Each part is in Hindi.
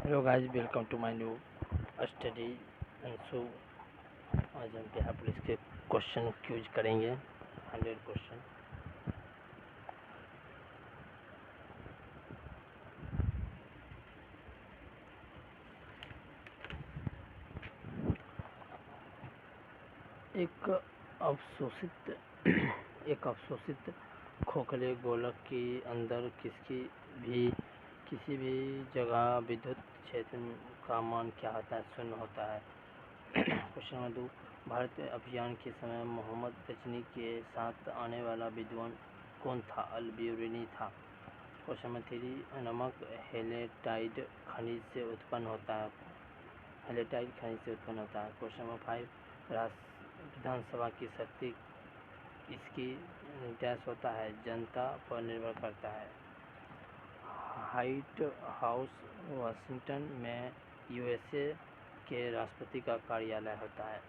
Hello guys, welcome to my new study and show. आज हम बिहार पुलिस के क्वेश्चन क्यूज करेंगे 100 क्वेश्चन। एक अवशोषित खोखले गोलक के अंदर किसी भी जगह विद्युत क्षेत्र का मान क्या होता है? शून्य होता है। क्वेश्चन नंबर 2, भारत अभियान के समय मोहम्मद गजनी के साथ आने वाला विद्वान कौन था? अल-बिरूनी था। क्वेश्चन नंबर 3, नमक हेलेटाइट खनिज से उत्पन्न होता है। क्वेश्चन नंबर 5, विधानसभा की शक्ति इसकी डैश होता है, जनता पर निर्भर करता है। व्हाइट हाउस वाशिंगटन में यूएसए के राष्ट्रपति का कार्यालय होता है।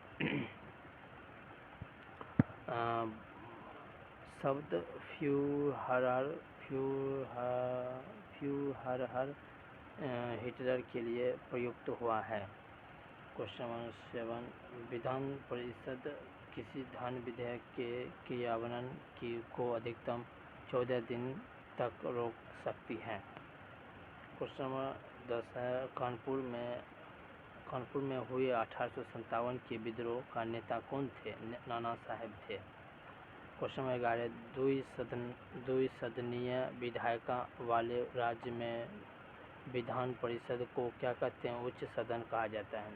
शब्द फ्यूहरर हिटलर के लिए प्रयुक्त हुआ है। क्वेश्चन नंबर 7, विधान परिषद किसी धन विधेयक के क्रियान्वयन को अधिकतम 14 दिन तक रोक सकती है। क्वेश्चन नंबर 10 है, कानपुर में हुए 1857 के विद्रोह का नेता कौन थे? नाना साहेब थे। क्वेश्चन नंबर 11, द्विसदनीय विधायिका वाले राज्य में विधान परिषद को क्या कहते हैं? उच्च सदन कहा जाता है।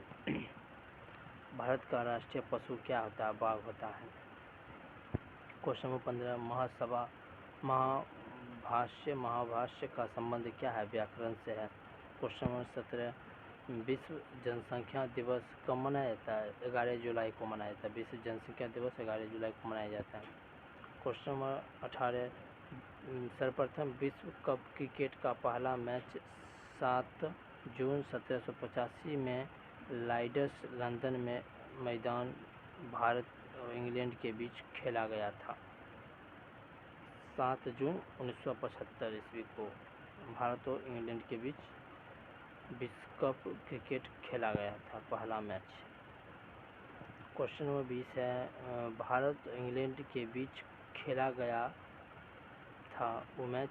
भारत का राष्ट्रीय पशु क्या होता है? बाघ होता है। क्वेश्चन नंबर 15, महाभाष्य का संबंध क्या है? व्याकरण से है। क्वेश्चन नंबर 17, विश्व जनसंख्या दिवस कब मनाया जाता है? 11 जुलाई को मनाया जाता है। विश्व जनसंख्या दिवस 11 जुलाई को मनाया जाता है। क्वेश्चन नंबर 18, सर्वप्रथम विश्व कप क्रिकेट का पहला मैच 7 जून 1785 में लॉर्ड्स लंदन में मैदान भारत और इंग्लैंड के बीच खेला गया था। 7 जून 1975 ईस्वी को भारत और इंग्लैंड के बीच विश्व कप क्रिकेट खेला गया था, पहला मैच। क्वेश्चन नंबर 20 है, भारत और इंग्लैंड के बीच खेला गया था वो मैच।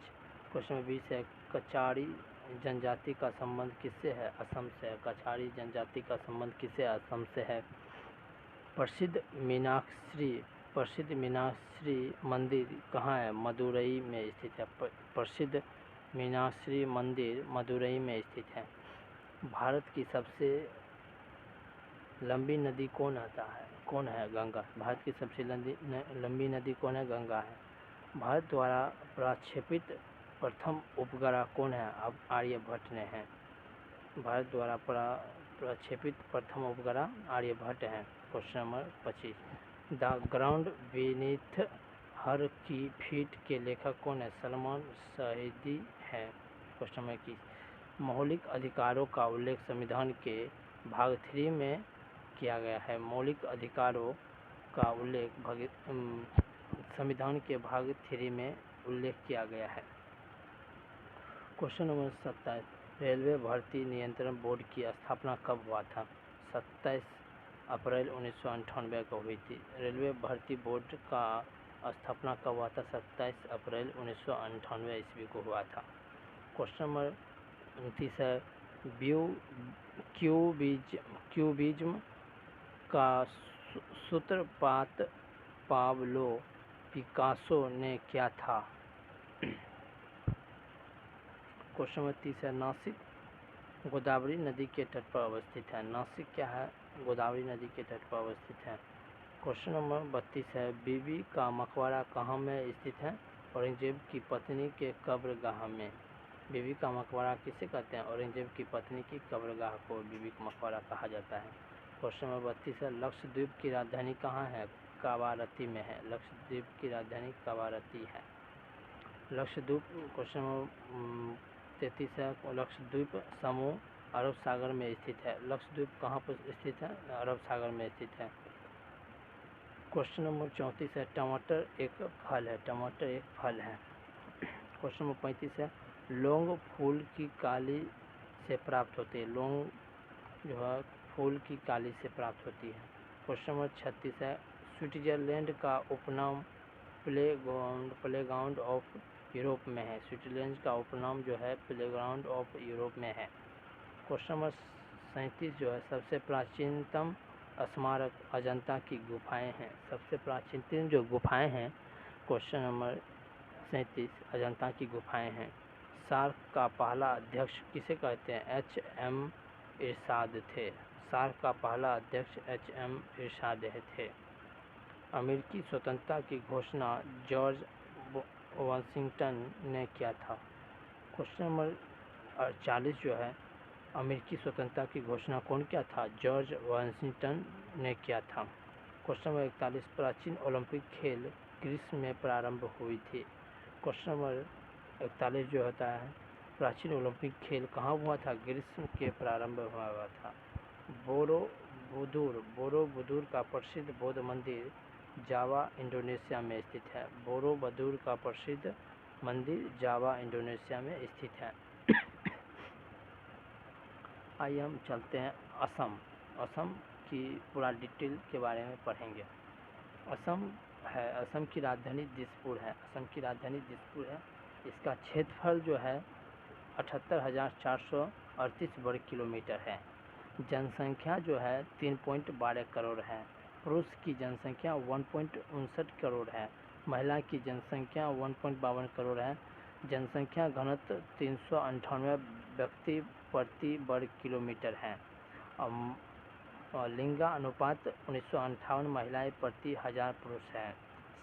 क्वेश्चन नंबर 20 है, कछारी जनजाति का संबंध किससे है? असम से है। कछारी जनजाति का संबंध किससे? असम से है। प्रसिद्ध मीनाक्षी मंदिर कहाँ है? मदुरई में स्थित है। प्रसिद्ध मीनाक्षी मंदिर मदुरई में स्थित है। भारत की सबसे लंबी नदी कौन है? गंगा। भारत की सबसे लंबी नदी कौन है? गंगा है। भारत द्वारा प्रक्षेपित प्रथम उपग्रह कौन है? अब आर्यभट्ट ने है। भारत द्वारा प्रक्षेपित प्रथम उपग्रह आर्यभट्ट है। Question number 25, the ground beneath हर की फीट के लेखक कौन है? सलमान शहीदी है। क्वेश्चन नंबर 21, मौलिक अधिकारों का उल्लेख संविधान के भाग 3 में किया गया है। मौलिक अधिकारों का उल्लेख संविधान के भाग 3 में उल्लेख किया गया है। क्वेश्चन नंबर 27, रेलवे भर्ती नियंत्रण बोर्ड की स्थापना कब हुआ था? 27 अप्रैल 1998 को हुई थी। रेलवे भर्ती बोर्ड का स्थापना कब हुआ था? 27 अप्रैल 1998 ईस्वी को हुआ था। क्वेश्चन नंबर 29 है, क्यूबिज्म का सूत्रपात पाब्लो पिकासो ने किया था। क्वेश्चन नंबर 30 है, नासिक गोदावरी नदी के तट पर अवस्थित है। नासिक क्या है? गोदावरी नदी के तट पर अवस्थित है। क्वेश्चन नंबर 32 है, बीबी का मकबरा कहाँ में स्थित है? औरंगजेब की पत्नी के कब्रगाह में। बीबी का मकबरा किसे कहते हैं? औरंगजेब की पत्नी की कब्रगाह को बीबी का मकबरा कहा जाता है। क्वेश्चन नंबर 32 है, लक्षद्वीप की राजधानी कहाँ है? कावारती में है। लक्षद्वीप की राजधानी कावारती है। लक्षद्वीप। क्वेश्चन नंबर 33 है, लक्षद्वीप समूह अरब सागर में स्थित है। लक्षद्वीप कहाँ पर स्थित है? अरब सागर में स्थित है। क्वेश्चन नंबर 34 है, टमाटर एक फल है। टमाटर एक फल है। क्वेश्चन नंबर 35 है, लौंग फूल की काली से प्राप्त होती है। लौंग जो है फूल की काली से प्राप्त होती है। क्वेश्चन नंबर 36 है, स्विट्जरलैंड का उपनाम प्लेग्राउंड ऑफ यूरोप में है। स्विट्जरलैंड का उपनाम जो है प्लेग्राउंड ऑफ यूरोप में है। क्वेश्चन नंबर 37 जो है, सबसे प्राचीनतम स्मारक अजंता की गुफाएं हैं। सबसे प्राचीनतम जो गुफाएं हैं, क्वेश्चन नंबर 37 अजंता की गुफाएं हैं। सार्क का पहला अध्यक्ष किसे कहते हैं? एच.एम. इरशाद थे। सार्क का पहला अध्यक्ष एच.एम. इरशाद थे। अमेरिकी स्वतंत्रता की घोषणा जॉर्ज वाशिंगटन ने किया था। क्वेश्चन नंबर 40 जो है, अमेरिकी स्वतंत्रता की घोषणा कौन किया था? जॉर्ज वाशिंगटन ने किया था। क्वेश्चन नंबर 41, प्राचीन ओलंपिक खेल ग्रीस में प्रारंभ हुई थी। क्वेश्चन नंबर 41 जो होता है, प्राचीन ओलंपिक खेल कहाँ हुआ था? ग्रीस के प्रारंभ हुआ था। बोरोबुदुर का प्रसिद्ध बौद्ध मंदिर जावा इंडोनेशिया में स्थित है। बोरोबुदुर का प्रसिद्ध मंदिर जावा इंडोनेशिया में स्थित है। आइए हम चलते हैं असम। असम की पूरा डिटेल के बारे में पढ़ेंगे। असम है, असम की राजधानी दिसपुर है। असम की राजधानी दिसपुर है। इसका क्षेत्रफल जो है 78,438 वर्ग किलोमीटर है। जनसंख्या जो है 3.12 करोड़ है। पुरुष की जनसंख्या 1.59 करोड़ है। महिला की जनसंख्या 1.52 करोड़ है। जनसंख्या घनत्व 398 व्यक्ति प्रति वर्ग किलोमीटर है। लिंगा अनुपात 1958 महिलाएं प्रति 1000 पुरुष है।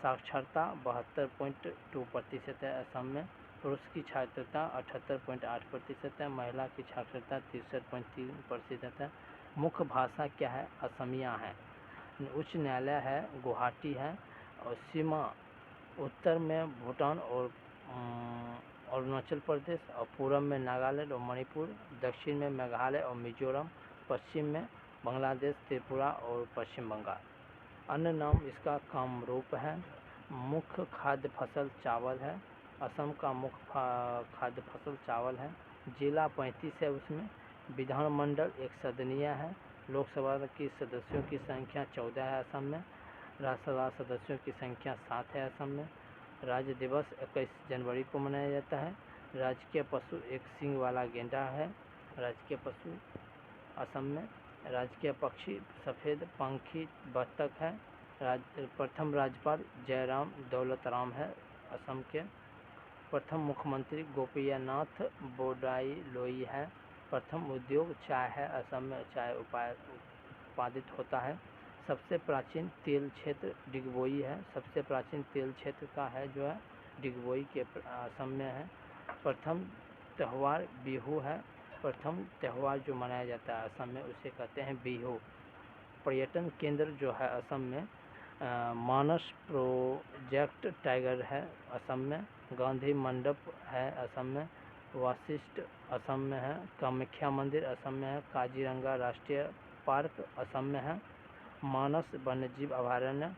साक्षरता 72.2% है। असम में पुरुष की साक्षरता 78.8% है। महिला की साक्षरता 63.3% है। मुख्य भाषा क्या है? असमिया है। उच्च न्यायालय है गुवाहाटी है। और सीमा उत्तर में भूटान और अरुणाचल प्रदेश, और पूर्व में नागालैंड और मणिपुर, दक्षिण में मेघालय और मिजोरम, पश्चिम में बांग्लादेश, त्रिपुरा और पश्चिम बंगाल। अन्य नाम इसका कामरूप है। मुख्य खाद्य फसल चावल है। असम का मुख्य खाद्य फसल चावल है। जिला 35 है। उसमें विधानमंडल एक सदनीय है। लोकसभा की सदस्यों की संख्या 14 है असम में। राज्यसभा सदस्यों की संख्या 7 है असम में। राज्य दिवस 21 जनवरी को मनाया जाता है। राजकीय पशु एक सींग वाला गेंडा है। राजकीय पशु असम में। राजकीय पक्षी सफ़ेद पंखी बत्तख है। प्रथम राज्यपाल जयराम दौलतराम है असम के। प्रथम मुख्यमंत्री गोपीनाथ बोरदोलोई है। प्रथम उद्योग चाय है। असम में चाय उत्पादित होता है। सबसे प्राचीन तेल क्षेत्र डिगबोई है। सबसे प्राचीन तेल क्षेत्र का है जो है डिगबोई के असम में है। प्रथम त्यौहार बिहू है। प्रथम त्यौहार जो मनाया जाता है असम में उसे कहते हैं बिहू। पर्यटन केंद्र जो है असम में मानस प्रोजेक्ट टाइगर है असम में। गांधी मंडप है असम में। वशिष्ठ असम में है। कामाख्या मंदिर असम में है। काजीरंगा राष्ट्रीय पार्क असम में है। मानस वन्यजीव अभयारण्य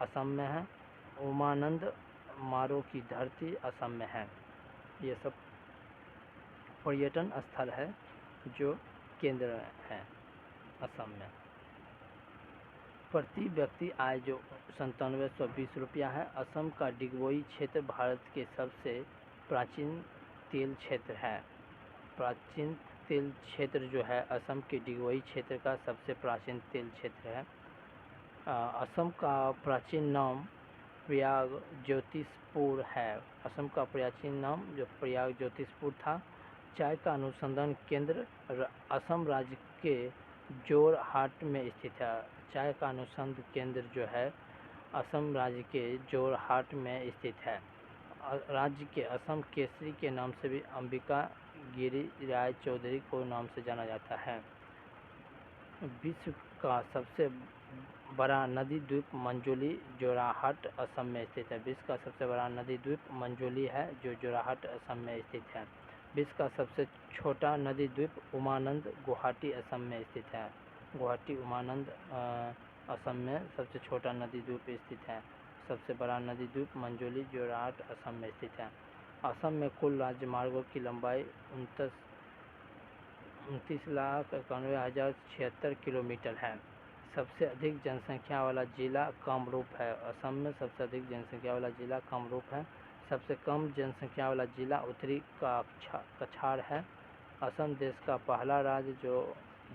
असम में है। उमानंद मारो की धरती असम में है। ये सब पर्यटन स्थल है जो केंद्र है असम में। प्रति व्यक्ति आय जो 9720 रुपया है। असम का डिगबोई क्षेत्र भारत के सबसे प्राचीन तेल क्षेत्र है। प्राचीन तेल क्षेत्र जो है असम के डिगबोई क्षेत्र का सबसे प्राचीन तेल क्षेत्र है। असम का प्राचीन नाम प्रयाग ज्योतिषपुर है। असम का प्राचीन नाम जो प्रयाग ज्योतिषपुर था। चाय का अनुसंधान केंद्र असम राज्य के जोरहाट में स्थित है। चाय का अनुसंधान केंद्र जो है असम राज्य के जोरहाट में स्थित है। राज्य के असम केसरी के नाम से भी अंबिका गिरी राय चौधरी को नाम से जाना जाता है। विश्व का सबसे बड़ा नदी द्वीप मंजोली जोरहाट असम में स्थित है। विश्व का सबसे बड़ा नदी द्वीप मंजोली है जो जोरहाट असम में स्थित है। विश्व का सबसे छोटा नदी द्वीप उमानंद गुवाहाटी असम में स्थित है। गुवाहाटी उमानंद असम में सबसे छोटा नदी द्वीप स्थित है। सबसे बड़ा नदी द्वीप मंजोली जोरहाट असम में स्थित है। असम में कुल राजमार्गों की लंबाई 29,91,076 किलोमीटर है। सबसे अधिक जनसंख्या वाला जिला कामरूप है। असम में सबसे अधिक जनसंख्या वाला जिला कामरूप है। सबसे कम जनसंख्या वाला जिला उत्तरी कछार है। असम देश का पहला राज्य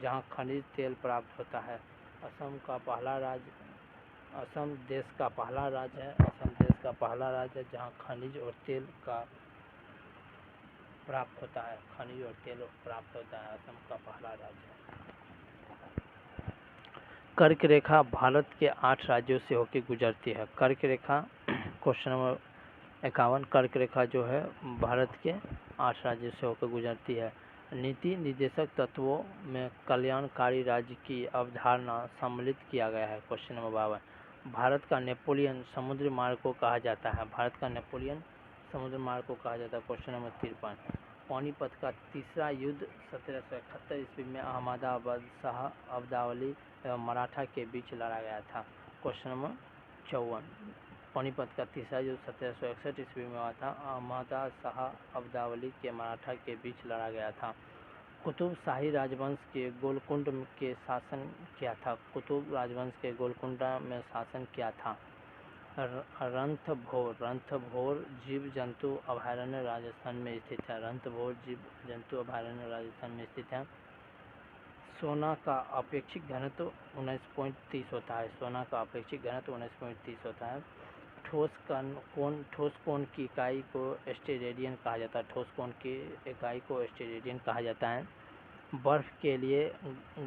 जहां खनिज तेल प्राप्त होता है। असम देश का पहला राज्य है जहां खनिज और तेल प्राप्त होता है। असम का पहला राज्य है। कर्क रेखा भारत के 8 राज्यों से होकर गुजरती है। कर्क रेखा क्वेश्चन नंबर 51 कर्क रेखा जो है भारत के 8 राज्यों से होकर गुजरती है। नीति निर्देशक तत्वों में कल्याणकारी राज्य की अवधारणा सम्मिलित किया गया है। क्वेश्चन नंबर 52 भारत का नेपोलियन समुद्री मार्ग को कहा जाता है। क्वेश्चन नंबर 53 पानीपत का तीसरा युद्ध 1771 ईस्वी में अहमदाबाद शाह अब्दावली एवं मराठा के बीच लड़ा गया था। क्वेश्चन नंबर 54 पानीपत का तीसरा युद्ध 1761 ईस्वी में हुआ था। अहमदाबाद शाह अब्दावली के मराठा के बीच लड़ा गया था। कुतुब शाही राजवंश के गोलकुंड के शासन क्या था। में शासन क्या था। रणथंभौर जीव जंतु अभयारण्य राजस्थान में स्थित है। सोना का अपेक्षित घनत्व 19.30 होता है। ठोस कोण की इकाई को स्टेरेडियन कहा जाता है। बर्फ के लिए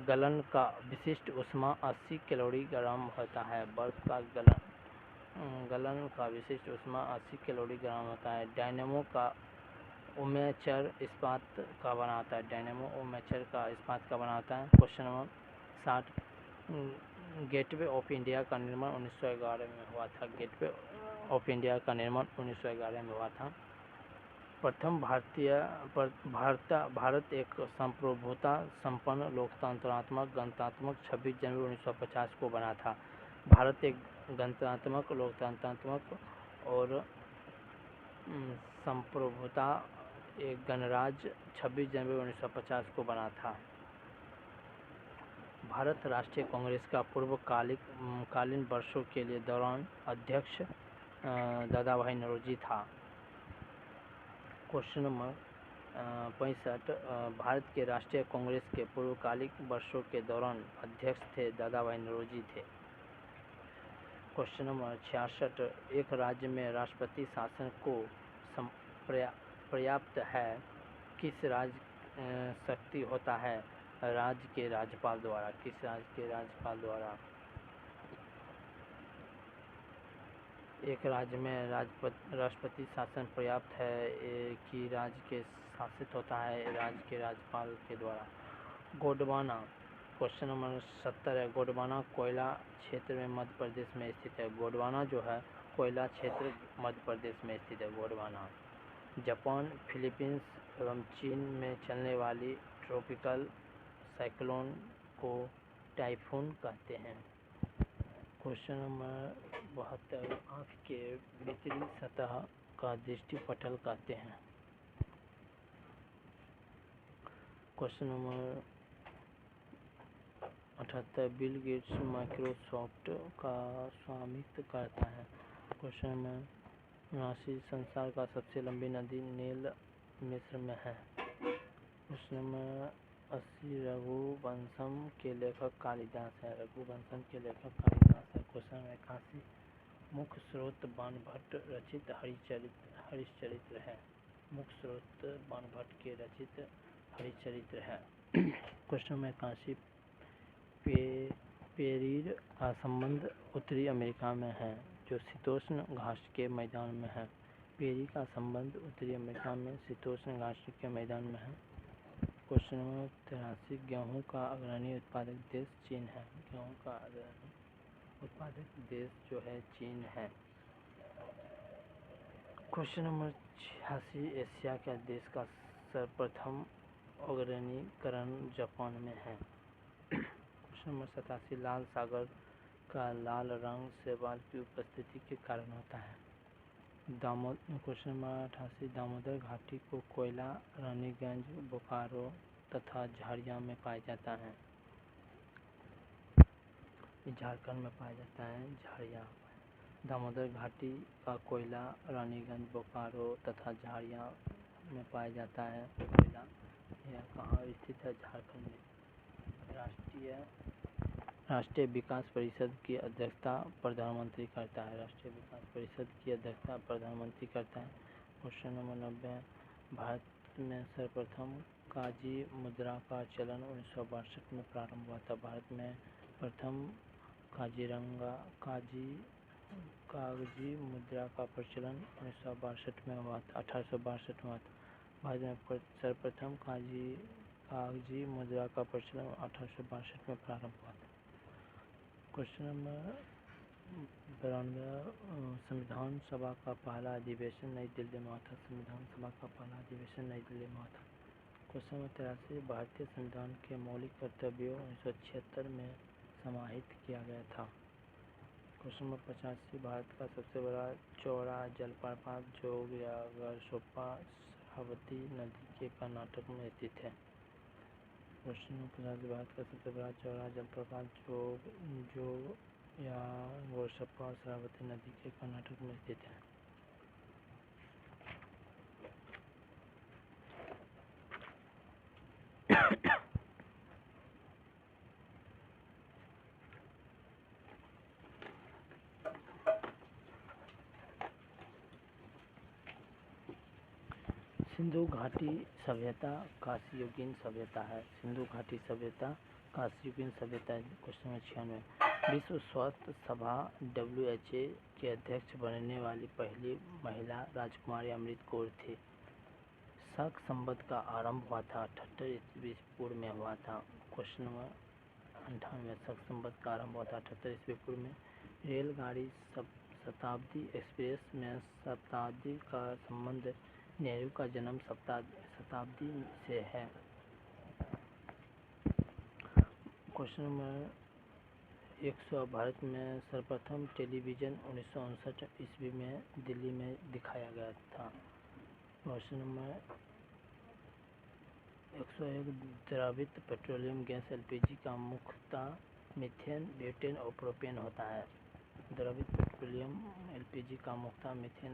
गलन का विशिष्ट ऊष्मा 80 किलोग्राम होता है। डायनेमो का आर्मेचर इस्पात का बना होता है। Question number 60 gateway of India का निर्माण 1911 में हुआ था। प्रथम भारत एक संप्रभुता संपन्न लोकतंत्रात्मक गणतंत्रात्मक 26 जनवरी 1950 को बना था। भारत एक गणतंत्रात्मक लोकतंत्रात्मक और संप्रभुता एक गणराज्य 26 जनवरी 1950 को बना था। भारत राष्ट्रीय कांग्रेस का पूर्वकालीन वर्षों के लिए दौरान अध्यक्ष दादा भाई नौरोजी था। क्वेश्चन नंबर 65 भारत के राष्ट्रीय कांग्रेस के पूर्वकालिक वर्षों के दौरान अध्यक्ष थे दादा भाई नौरोजी थे। क्वेश्चन नंबर 66 एक राज्य में राष्ट्रपति शासन को पर्याप्त है किस राज्य शक्ति होता है राज्य के राज्यपाल द्वारा। एक राज्य में राष्ट्रपति शासन पर्याप्त है कि राज्य के शासित होता है राज्य के राज्यपाल के द्वारा। गोंडवाना क्वेश्चन नंबर 70 है। गोंडवाना कोयला क्षेत्र में मध्य प्रदेश में स्थित है। गोंडवाना जो है कोयला क्षेत्र मध्य प्रदेश में स्थित है। गोंडवाना जापान फिलीपींस एवं चीन में चलने वाली ट्रॉपिकल साइक्लोन को टाइफून कहते हैं। क्वेश्चन नंबर 72 आँख के भीतरी सतह का दृष्टिपटल कहते हैं। Question number 78 Bill Gates Microsoft का स्वामित्व करता है। क्वेश्चन नंबर 79 संसार का सबसे लंबी नदी नील मिस्र में है। क्वेश्चन नंबर 80 रघुवंशम के लेखक कालिदास है। क्वेश्चन नंबर 81 मुख्य स्रोत बाणभट्ट रचित हरिश्चरित्र है। क्वेश्चन नंबर 81 पेरिर का संबंध उत्तरी अमेरिका में है जो शीतोष्ण घास के मैदान में है। क्वेश्चन नंबर 83 गेहूं का अग्रणी उत्पादक देश चीन है। चीन है। क्वेश्चन नंबर 86 एशिया के देश का सर्वप्रथम औद्योगिकरण जापान में है। क्वेश्चन नंबर 87 लाल सागर का लाल रंग शैवाल की उपस्थिति के कारण होता है। क्वेश्चन नंबर 88 दामोदर घाटी को कोयला रानीगंज बोकारो तथा झाड़ियाँ में पाया जाता है। झारखंड में पाया जाता है झाड़ियाँ। दामोदर घाटी का कोयला रानीगंज, बोकारो तथा झाड़ियाँ में पाया जाता है कोयला। यह कहाँ स्थित है? झारखंड में। राष्ट्रीय विकास परिषद की अध्यक्षता प्रधानमंत्री करता है। राष्ट्रीय विकास परिषद की अध्यक्षता प्रधानमंत्री करता है। क्वेश्चन नंबर 90, भारत में सर्वप्रथम कागजी मुद्रा का चलन 1962 में प्रारंभ हुआ था। भारत में प्रथम कागजी मुद्रा का प्रचलन 1962 में हुआ था, 1862 में हुआ था। भारत में सर्वप्रथम कागजी मुद्रा का प्रचलन 1862 में प्रारंभ हुआ था। क्वेश्चन नंबर 92, संविधान सभा का पहला अधिवेशन नई दिल्ली में हुआ था। संविधान सभा का पहला अधिवेशन नई दिल्ली में हुआ था। क्वेश्चन नंबर 83, भारतीय संविधान के मौलिक कर्तव्यों 1976 में समाहित किया गया था। क्वेश्चन नंबर 85, भारत का सबसे बड़ा चौड़ा जलप्रपात जोग या गरसोप्पा शरावती नदी के कर्नाटक में स्थित है। क्वेश्चन नंबर 50, भारत का सबसे बड़ा चौड़ा जलप्रपात जोग या गरसोप्पा शरावती नदी के कर्नाटक में स्थित है। सिंधु घाटी सभ्यता कांस्ययुगीन सभ्यता है। सिंधु घाटी सभ्यता कांस्ययुगीन सभ्यता है। क्वेश्चन नंबर 96, विश्व स्वास्थ्य सभा WHO के अध्यक्ष बनने वाली पहली महिला राजकुमारी अमृत कौर थी। शक संवत का आरंभ हुआ था 78 ईस्वी पूर्व में हुआ था। क्वेश्चन नंबर 98, शक संवत का आरंभ हुआ था 78 ईस्वी पूर्व में। रेलगाड़ी शताब्दी एक्सप्रेस में शताब्दी का संबंध नेहरू का जन्म शताब्दी से है। क्वेश्चन नंबर 100, भारत में सर्वप्रथम टेलीविज़न 1959 ईस्वी में दिल्ली में दिखाया गया था। क्वेश्चन नंबर 101, द्रवित पेट्रोलियम गैस LPG का मुख्यतः मीथेन, ब्यूटेन और प्रोपेन होता है। द्रवित पेट्रोलियम LPG का मुख्यतः मीथेन,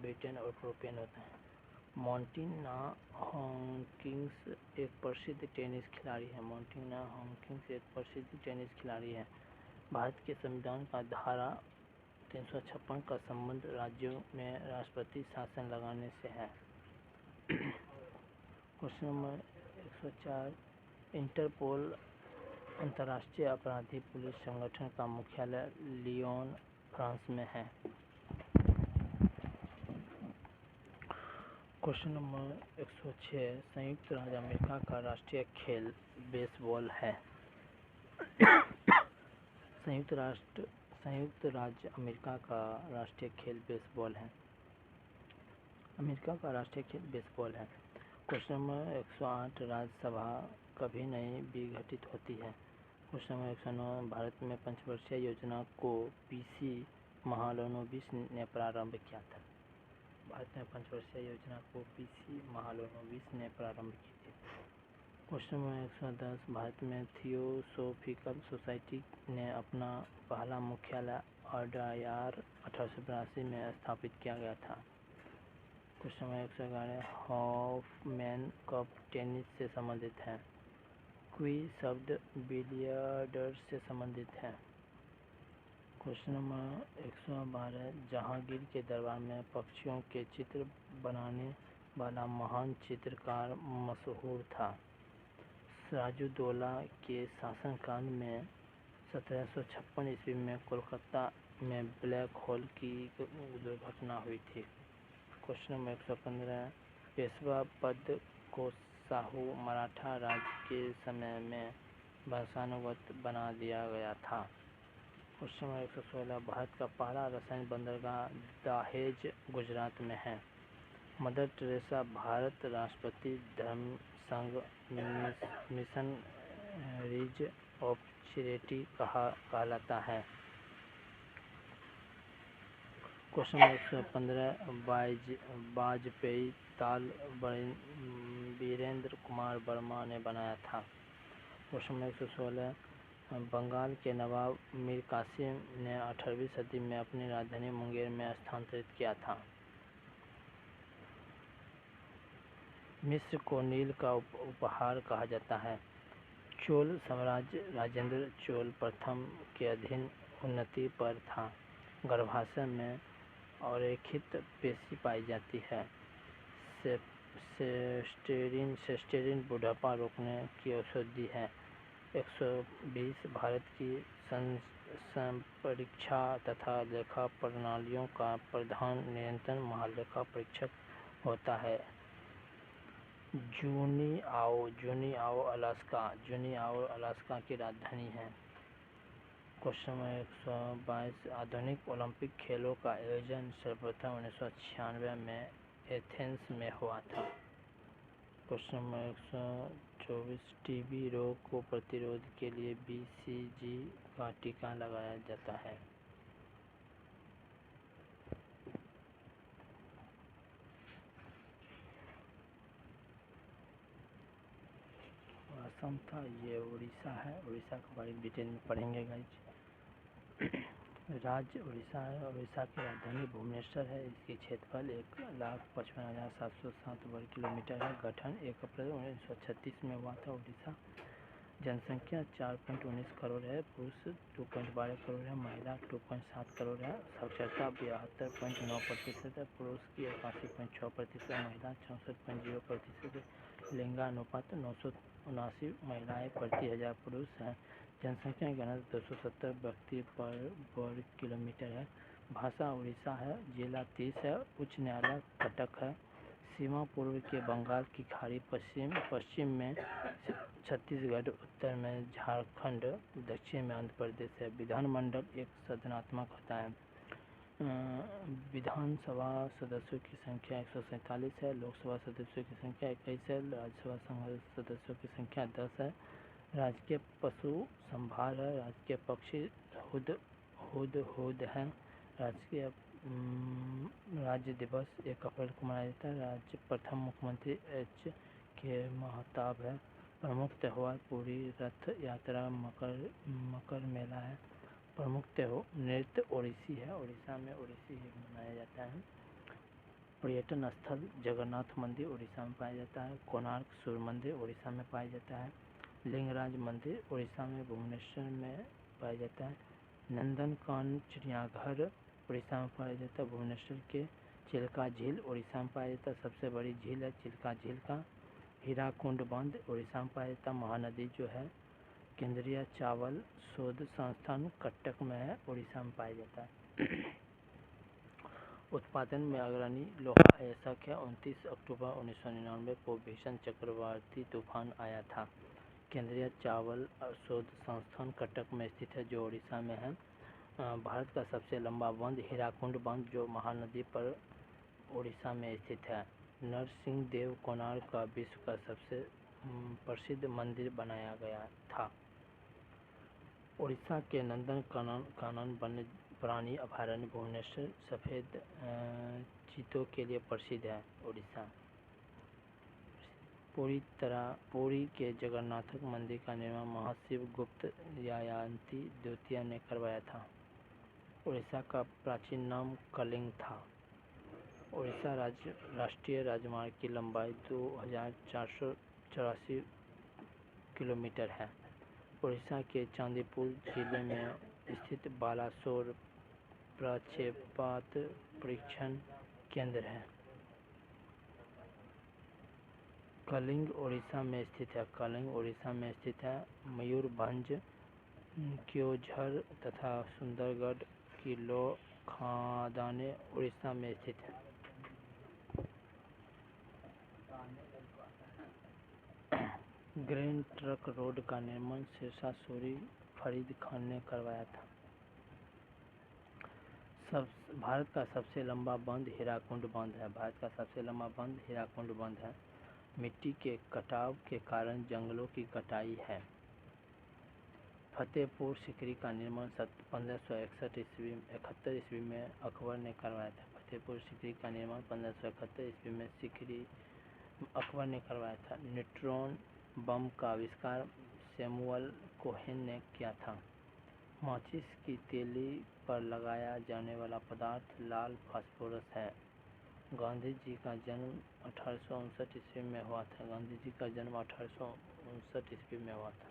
ब्यूटेन और प्रोपेन होता है। मॉन्टिना हॉकिंस एक प्रसिद्ध टेनिस खिलाड़ी है। मॉन्टिना हॉकिंस एक प्रसिद्ध टेनिस खिलाड़ी है। भारत के संविधान का धारा 356 का संबंध राज्यों में राष्ट्रपति शासन लगाने से है। क्वेश्चन नंबर 104, इंटरपोल अंतर्राष्ट्रीय अपराधी पुलिस संगठन का मुख्यालय लियोन, फ्रांस में है। क्वेश्चन नंबर 106, संयुक्त राज्य अमेरिका का राष्ट्रीय खेल बेसबॉल है। संयुक्त राज्य अमेरिका का राष्ट्रीय खेल बेसबॉल है। अमेरिका का राष्ट्रीय खेल बेसबॉल है। क्वेश्चन नंबर 108, राज्यसभा कभी नहीं विघटित होती है। क्वेश्चन नंबर 109, भारत में पंचवर्षीय योजना को PC महालनोबिस ने प्रारंभ किया था। भारत में पंचवर्षीय योजना को PC महालनोबिस ने प्रारंभ की थी। क्वेश्चन नंबर 110, भारत में थियोसोफिकल सोसाइटी ने अपना पहला मुख्यालय अडायार 1882 में स्थापित किया गया था। Question number 111, Hoffman cup tennis से संबंधित है। क्वी शब्द बिलियर्ड्स से संबंधित है। क्वेश्चन नंबर 112, जहांगीर के दरबार में पक्षियों के चित्र बनाने वाला महान चित्रकार मशहूर था। सिराजुद्दौला के शासनकाल में 1756 ईस्वी में कोलकाता में ब्लैक होल की दुर्घटना हुई थी। क्वेश्चन नंबर 115, पेशवा पद को शाहू मराठा राज्य के समय में वंशानुगत बना दिया गया था। क्वेश्चन नंबर 116, भारत का पहला रासायनिक बंदरगाह दहेज गुजरात में है। मदर टेरेसा भारत राष्ट्रपति धर्म संघ मिशनरीज ऑफ चैरिटी कहलाता है। क्वेश्चन नंबर 115, वाजपेयी ताल वीरेंद्र कुमार वर्मा ने बनाया था। क्वेश्चन नंबर 116, बंगाल के नवाब मीर कासिम ने 18वीं सदी में अपनी राजधानी मुंगेर में स्थानांतरित किया था। मिस्र को नील का उपहार कहा जाता है। चोल साम्राज्य राजेंद्र चोल प्रथम के अधीन उन्नति पर था। गर्भाशय में अरेखित पेशी पाई जाती है। सेस्टेरिन बुढ़ापा रोकने की औषधि है। 120 भारत की संपरीक्षा तथा लेखा प्रणालियों का प्रधान नियंत्रण महालेखा परीक्षक होता है। जुनिआओ अलास्का की राजधानी है। क्वेश्चन नंबर 122, आधुनिक ओलंपिक खेलों का आयोजन सर्वप्रथम 1996 में एथेंस में हुआ था। क्वेश्चन नंबर 124, टीबी रोग को प्रतिरोध के लिए बीसीजी का टीका लगाया जाता है। असम था, ये उड़ीसा है। उड़ीसा के बारे में डिटेल में पढ़ेंगे गाइज। राज्य उड़ीसा है। उड़ीसा की राजधानी भुवनेश्वर है। इसकी क्षेत्रफल 1,55,707 वर्ग किलोमीटर है। गठन 1 अप्रैल 1936 में हुआ था। उड़ीसा जनसंख्या 4.19 करोड़ है। पुरुष 2.12 करोड़ है। महिला 2.7 करोड़ है। साक्षरता 72.9% है। पुरुष की 81.6%, महिला 64.0% है। लिंगानुपात 979 महिलाएं प्रति 1000 पुरुष हैं। जनसंख्या घनत्व 270 व्यक्ति पर वर्ग किलोमीटर है। भाषा उड़ीसा है। जिला 30 है। उच्च न्यायालय कटक है। सीमा पूर्व के बंगाल की खाड़ी, पश्चिम में छत्तीसगढ़, उत्तर में झारखंड, दक्षिण में आंध्र प्रदेश है। विधानमंडल एक सदनात्मक होता है। विधानसभा सदस्यों की संख्या 147 है। लोकसभा सदस्यों की संख्या 21 है। राज्यसभा सदस्यों की संख्या 10 है। राजकीय पशु संभार है। राजकीय पक्षी हुदहुद है। राजकीय राज्य दिवस 1 अप्रैल को मनाया जाता है। राज्य प्रथम मुख्यमंत्री H.K. महताब है। प्रमुख त्यौहार पूरी रथ यात्रा, मकर मेला है। प्रमुख नृत्य ओडिसी है। उड़ीसा में ओडिसी ही मनाया जाता है। पर्यटन स्थल जगन्नाथ मंदिर उड़ीसा में पाया जाता है। कोणार्क सूर्य मंदिर उड़ीसा में पाया जाता है। लिंगराज मंदिर उड़ीसा में भुवनेश्वर में पाया जाता है। नंदनकानन चिड़ियाघर उड़ीसा में पाया जाता है। भुवनेश्वर के चिल्का झील उड़ीसा में पाया जाता है। सबसे बड़ी झील है चिल्का झील का। हीराकुंड बांध उड़ीसा में पाया जाता है। महानदी जो है केंद्रीय चावल शोध संस्थान कटक में है, उड़ीसा में पाया जाता है। उत्पादन में अग्रणी लोहा अयस्क है। 29 अक्टूबर 1999 को भीषण चक्रवाती तूफान आया था। केंद्रीय चावल शोध संस्थान कटक में स्थित है, जो उड़ीसा में है। भारत का सबसे लंबा बांध हीराकुंड बांध, जो महानदी पर उड़ीसा में स्थित है। नरसिंह देव कोणार्क का विश्व का सबसे प्रसिद्ध मंदिर बनाया गया था। उड़ीसा के नंदनकानन वन्य प्राणी अभयारण्य भुवनेश्वर सफ़ेद चीतों के लिए प्रसिद्ध है। उड़ीसा पुरी के जगन्नाथ मंदिर का निर्माण महाशिव गुप्त यायाति द्वितीय ने करवाया था। उड़ीसा का प्राचीन नाम कलिंग था। उड़ीसा राष्ट्रीय राजमार्ग की लंबाई 2484 किलोमीटर है। उड़ीसा के चांदीपुर जिले में स्थित बालासोर प्रक्षेपात परीक्षण केंद्र है। कलिंग उड़ीसा में स्थित है। मयूरभंज, क्योंझर तथा सुंदरगढ़ की लौह खदानें उड़ीसा में स्थित हैं। ग्रैंड ट्रंक रोड का निर्माण शेरशाह सूरी फरीद खान ने करवाया था। भारत का सबसे लंबा बांध हीराकुंड बांध है। मिट्टी के कटाव के कारण जंगलों की कटाई है। फतेहपुर सीकरी का निर्माण 1571 ईस्वी में अकबर ने करवाया था। फतेहपुर सीकरी का निर्माण 1571 ईस्वी में सीकरी अकबर ने करवाया था। न्यूट्रॉन बम का आविष्कार सैमुअल कोहेन ने किया था। माचिस की तीली पर लगाया जाने वाला पदार्थ लाल फास्फोरस है। गांधी जी का जन्म 1859 ईस्वी में हुआ था। गांधी जी का जन्म 1859 ईस्वी में हुआ था।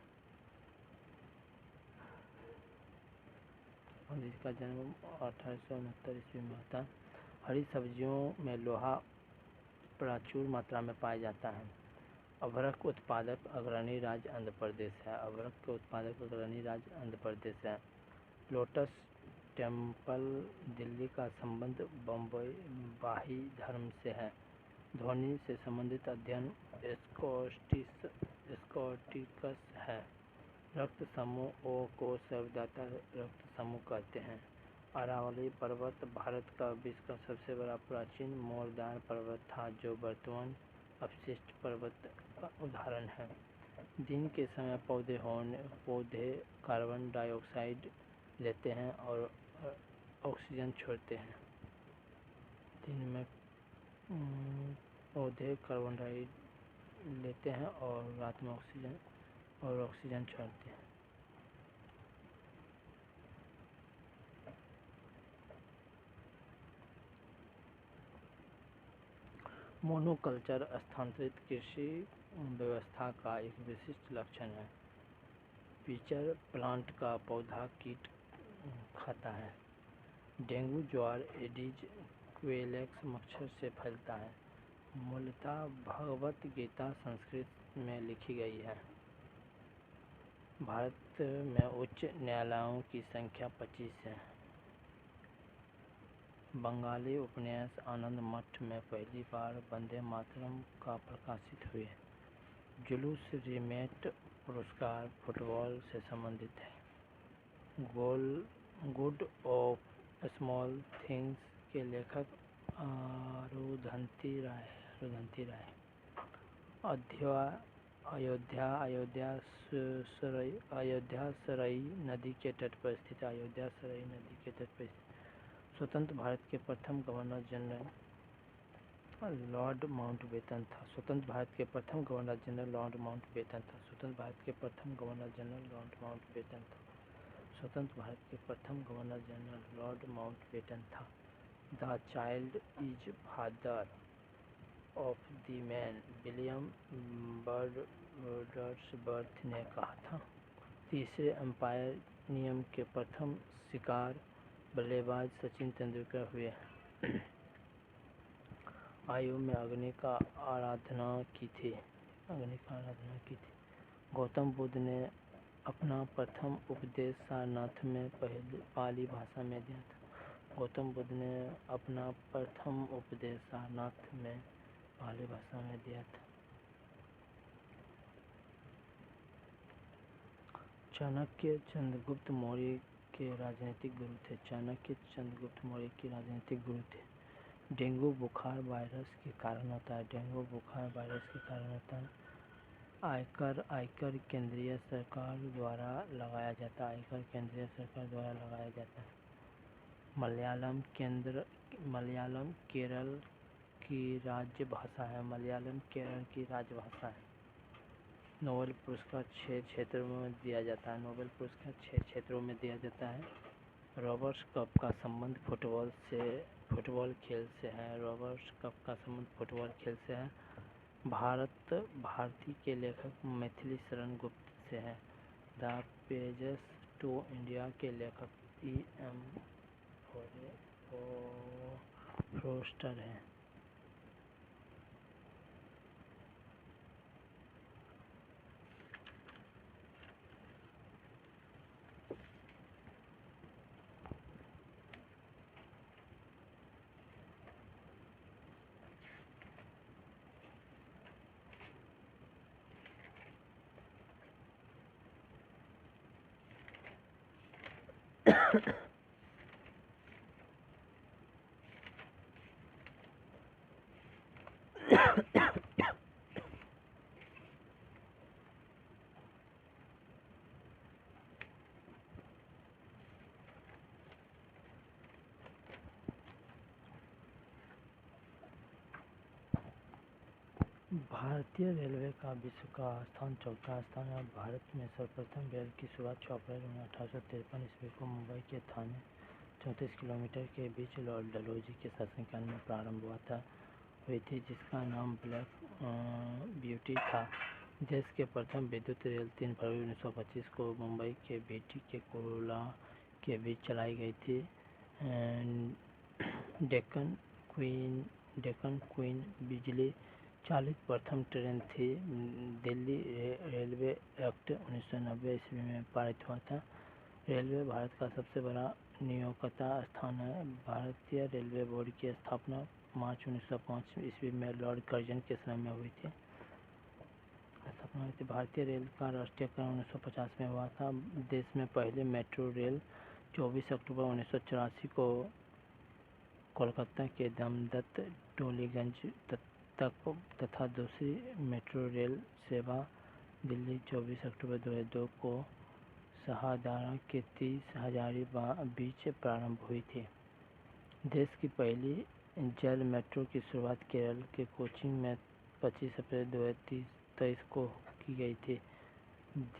गांधी जी का जन्म 1869 ईस्वी में हुआ था। हरी सब्जियों में लोहा प्रचुर मात्रा में पाया जाता है। अभ्रक उत्पादक अग्रणी राज्य आंध्र प्रदेश है। अभ्रक के उत्पादक अग्रणी राज्य आंध्र प्रदेश है। लोटस टेम्पल दिल्ली का संबंध बम्बई धर्म से है। ध्वनि से संबंधित अध्ययन स्कॉटिकस है। रक्त समूह ओ को सर्वदाता रक्त समूह कहते हैं। अरावली पर्वत भारत का विश्व का सबसे बड़ा प्राचीन मोरदार पर्वत था, जो वर्तमान अपशिष्ट पर्वत का उदाहरण है। दिन के समय पौधे कार्बन डाइऑक्साइड लेते हैं और ऑक्सीजन छोड़ते हैं। दिन में पौधे कार्बन डाइऑक्साइड लेते हैं और रात में ऑक्सीजन छोड़ते हैं। मोनोकल्चर स्थानांतरित कृषि व्यवस्था का एक विशिष्ट लक्षण है। पिचर प्लांट का पौधा कीट खाता है। डेंगू, ज्वार, एडीज, क्वेलेक्स मच्छर से फैलता है। मूलतः भगवत गीता संस्कृत में लिखी गई है। भारत में उच्च न्यायालयों की संख्या 25 है। बंगाली उपन्यास आनंद मठ में पहली बार वंदे मातरम का प्रकाशित हुए। जुलूस रीमेट पुरस्कार फुटबॉल से संबंधित है। गुड ऑफ स्मॉल थिंग्स के लेखक अरुंधति राय। अयोध्या सराय नदी के तट पर स्थित स्वतंत्र भारत के प्रथम गवर्नर जनरल लॉर्ड माउंटबेटन था। स्वतंत्र भारत के प्रथम गवर्नर जनरल लॉर्ड माउंटबेटन था। स्वतंत्र भारत के प्रथम गवर्नर जनरल लॉर्ड माउंटबेटन था। स्वतंत्र भारत के प्रथम गवर्नर जनरल लॉर्ड माउंटबेटन था। The child is father of the man, William Wordsworth ने कहा था। तीसरे अंपायर नियम के प्रथम शिकार बल्लेबाज सचिन तेंदुलकर हुए। आयु में अग्नि का आराधना की थी। गौतम बुद्ध ने अपना प्रथम उपदेश सारनाथ में पाली भाषा में दिया था। गौतम बुद्ध ने अपना प्रथम उपदेश सारनाथ में पाली भाषा में दिया था। चाणक्य चंद्रगुप्त मौर्य के राजनीतिक गुरु थे। चाणक्य चंद्रगुप्त मौर्य के राजनीतिक गुरु थे। डेंगू बुखार वायरस के कारण होता है। डेंगू बुखार वायरस के कारण होता है। आयकर केंद्रीय सरकार द्वारा लगाया जाता है। आयकर केंद्रीय सरकार द्वारा लगाया जाता है। मलयालम केरल की राज्य भाषा है। मलयालम केरल की राजभाषा है। नोबेल पुरस्कार 6 क्षेत्रों में दिया जाता है। नोबेल पुरस्कार 6 क्षेत्रों में दिया जाता है। रॉबर्ट्स कप का संबंध फुटबॉल खेल से है। रॉबर्ट्स कप का संबंध फुटबॉल खेल से है। भारती के लेखक मैथिली शरण गुप्त से है। द पेजेस टू इंडिया के लेखक E.M. फोर्स्टर हैं। भारतीय रेलवे का विश्व का स्थान चौथा स्थान है। भारत में सर्वप्रथम रेल की शुरुआत 6 अप्रैल 1853 ईस्वी को मुंबई के थाने 34 किलोमीटर के बीच लॉर्ड डलहौजी के शासनकाल में प्रारंभ हुई थी, जिसका नाम ब्लैक ब्यूटी था। देश के प्रथम विद्युत रेल 3 फरवरी 1925 को मुंबई के बीटी के कुर्ला के बीच चलाई गई थी। डेक्कन क्वीन बिजली चालित प्रथम ट्रेन थी। दिल्ली रेलवे एक्ट 1990 ईस्वी में पारित हुआ था। रेलवे भारत का सबसे बड़ा नियोक्ता स्थान है। भारतीय रेलवे बोर्ड की स्थापना मार्च 1905 ईस्वी में लॉर्ड कर्जन के समय में हुई थी। भारतीय रेल का राष्ट्रीयकरण 1950 में हुआ था। देश में पहले मेट्रो रेल 24 अक्टूबर 1984 को कोलकाता के दमदत्त टोलीगंज तक तथा दूसरी मेट्रो रेल सेवा दिल्ली 24 अक्टूबर 2002 को शहादारा के 30 हजारी बीच प्रारंभ हुई थी। देश की पहली जल मेट्रो की शुरुआत केरल के कोचीन में 25 अप्रैल 2023 को की गई थी।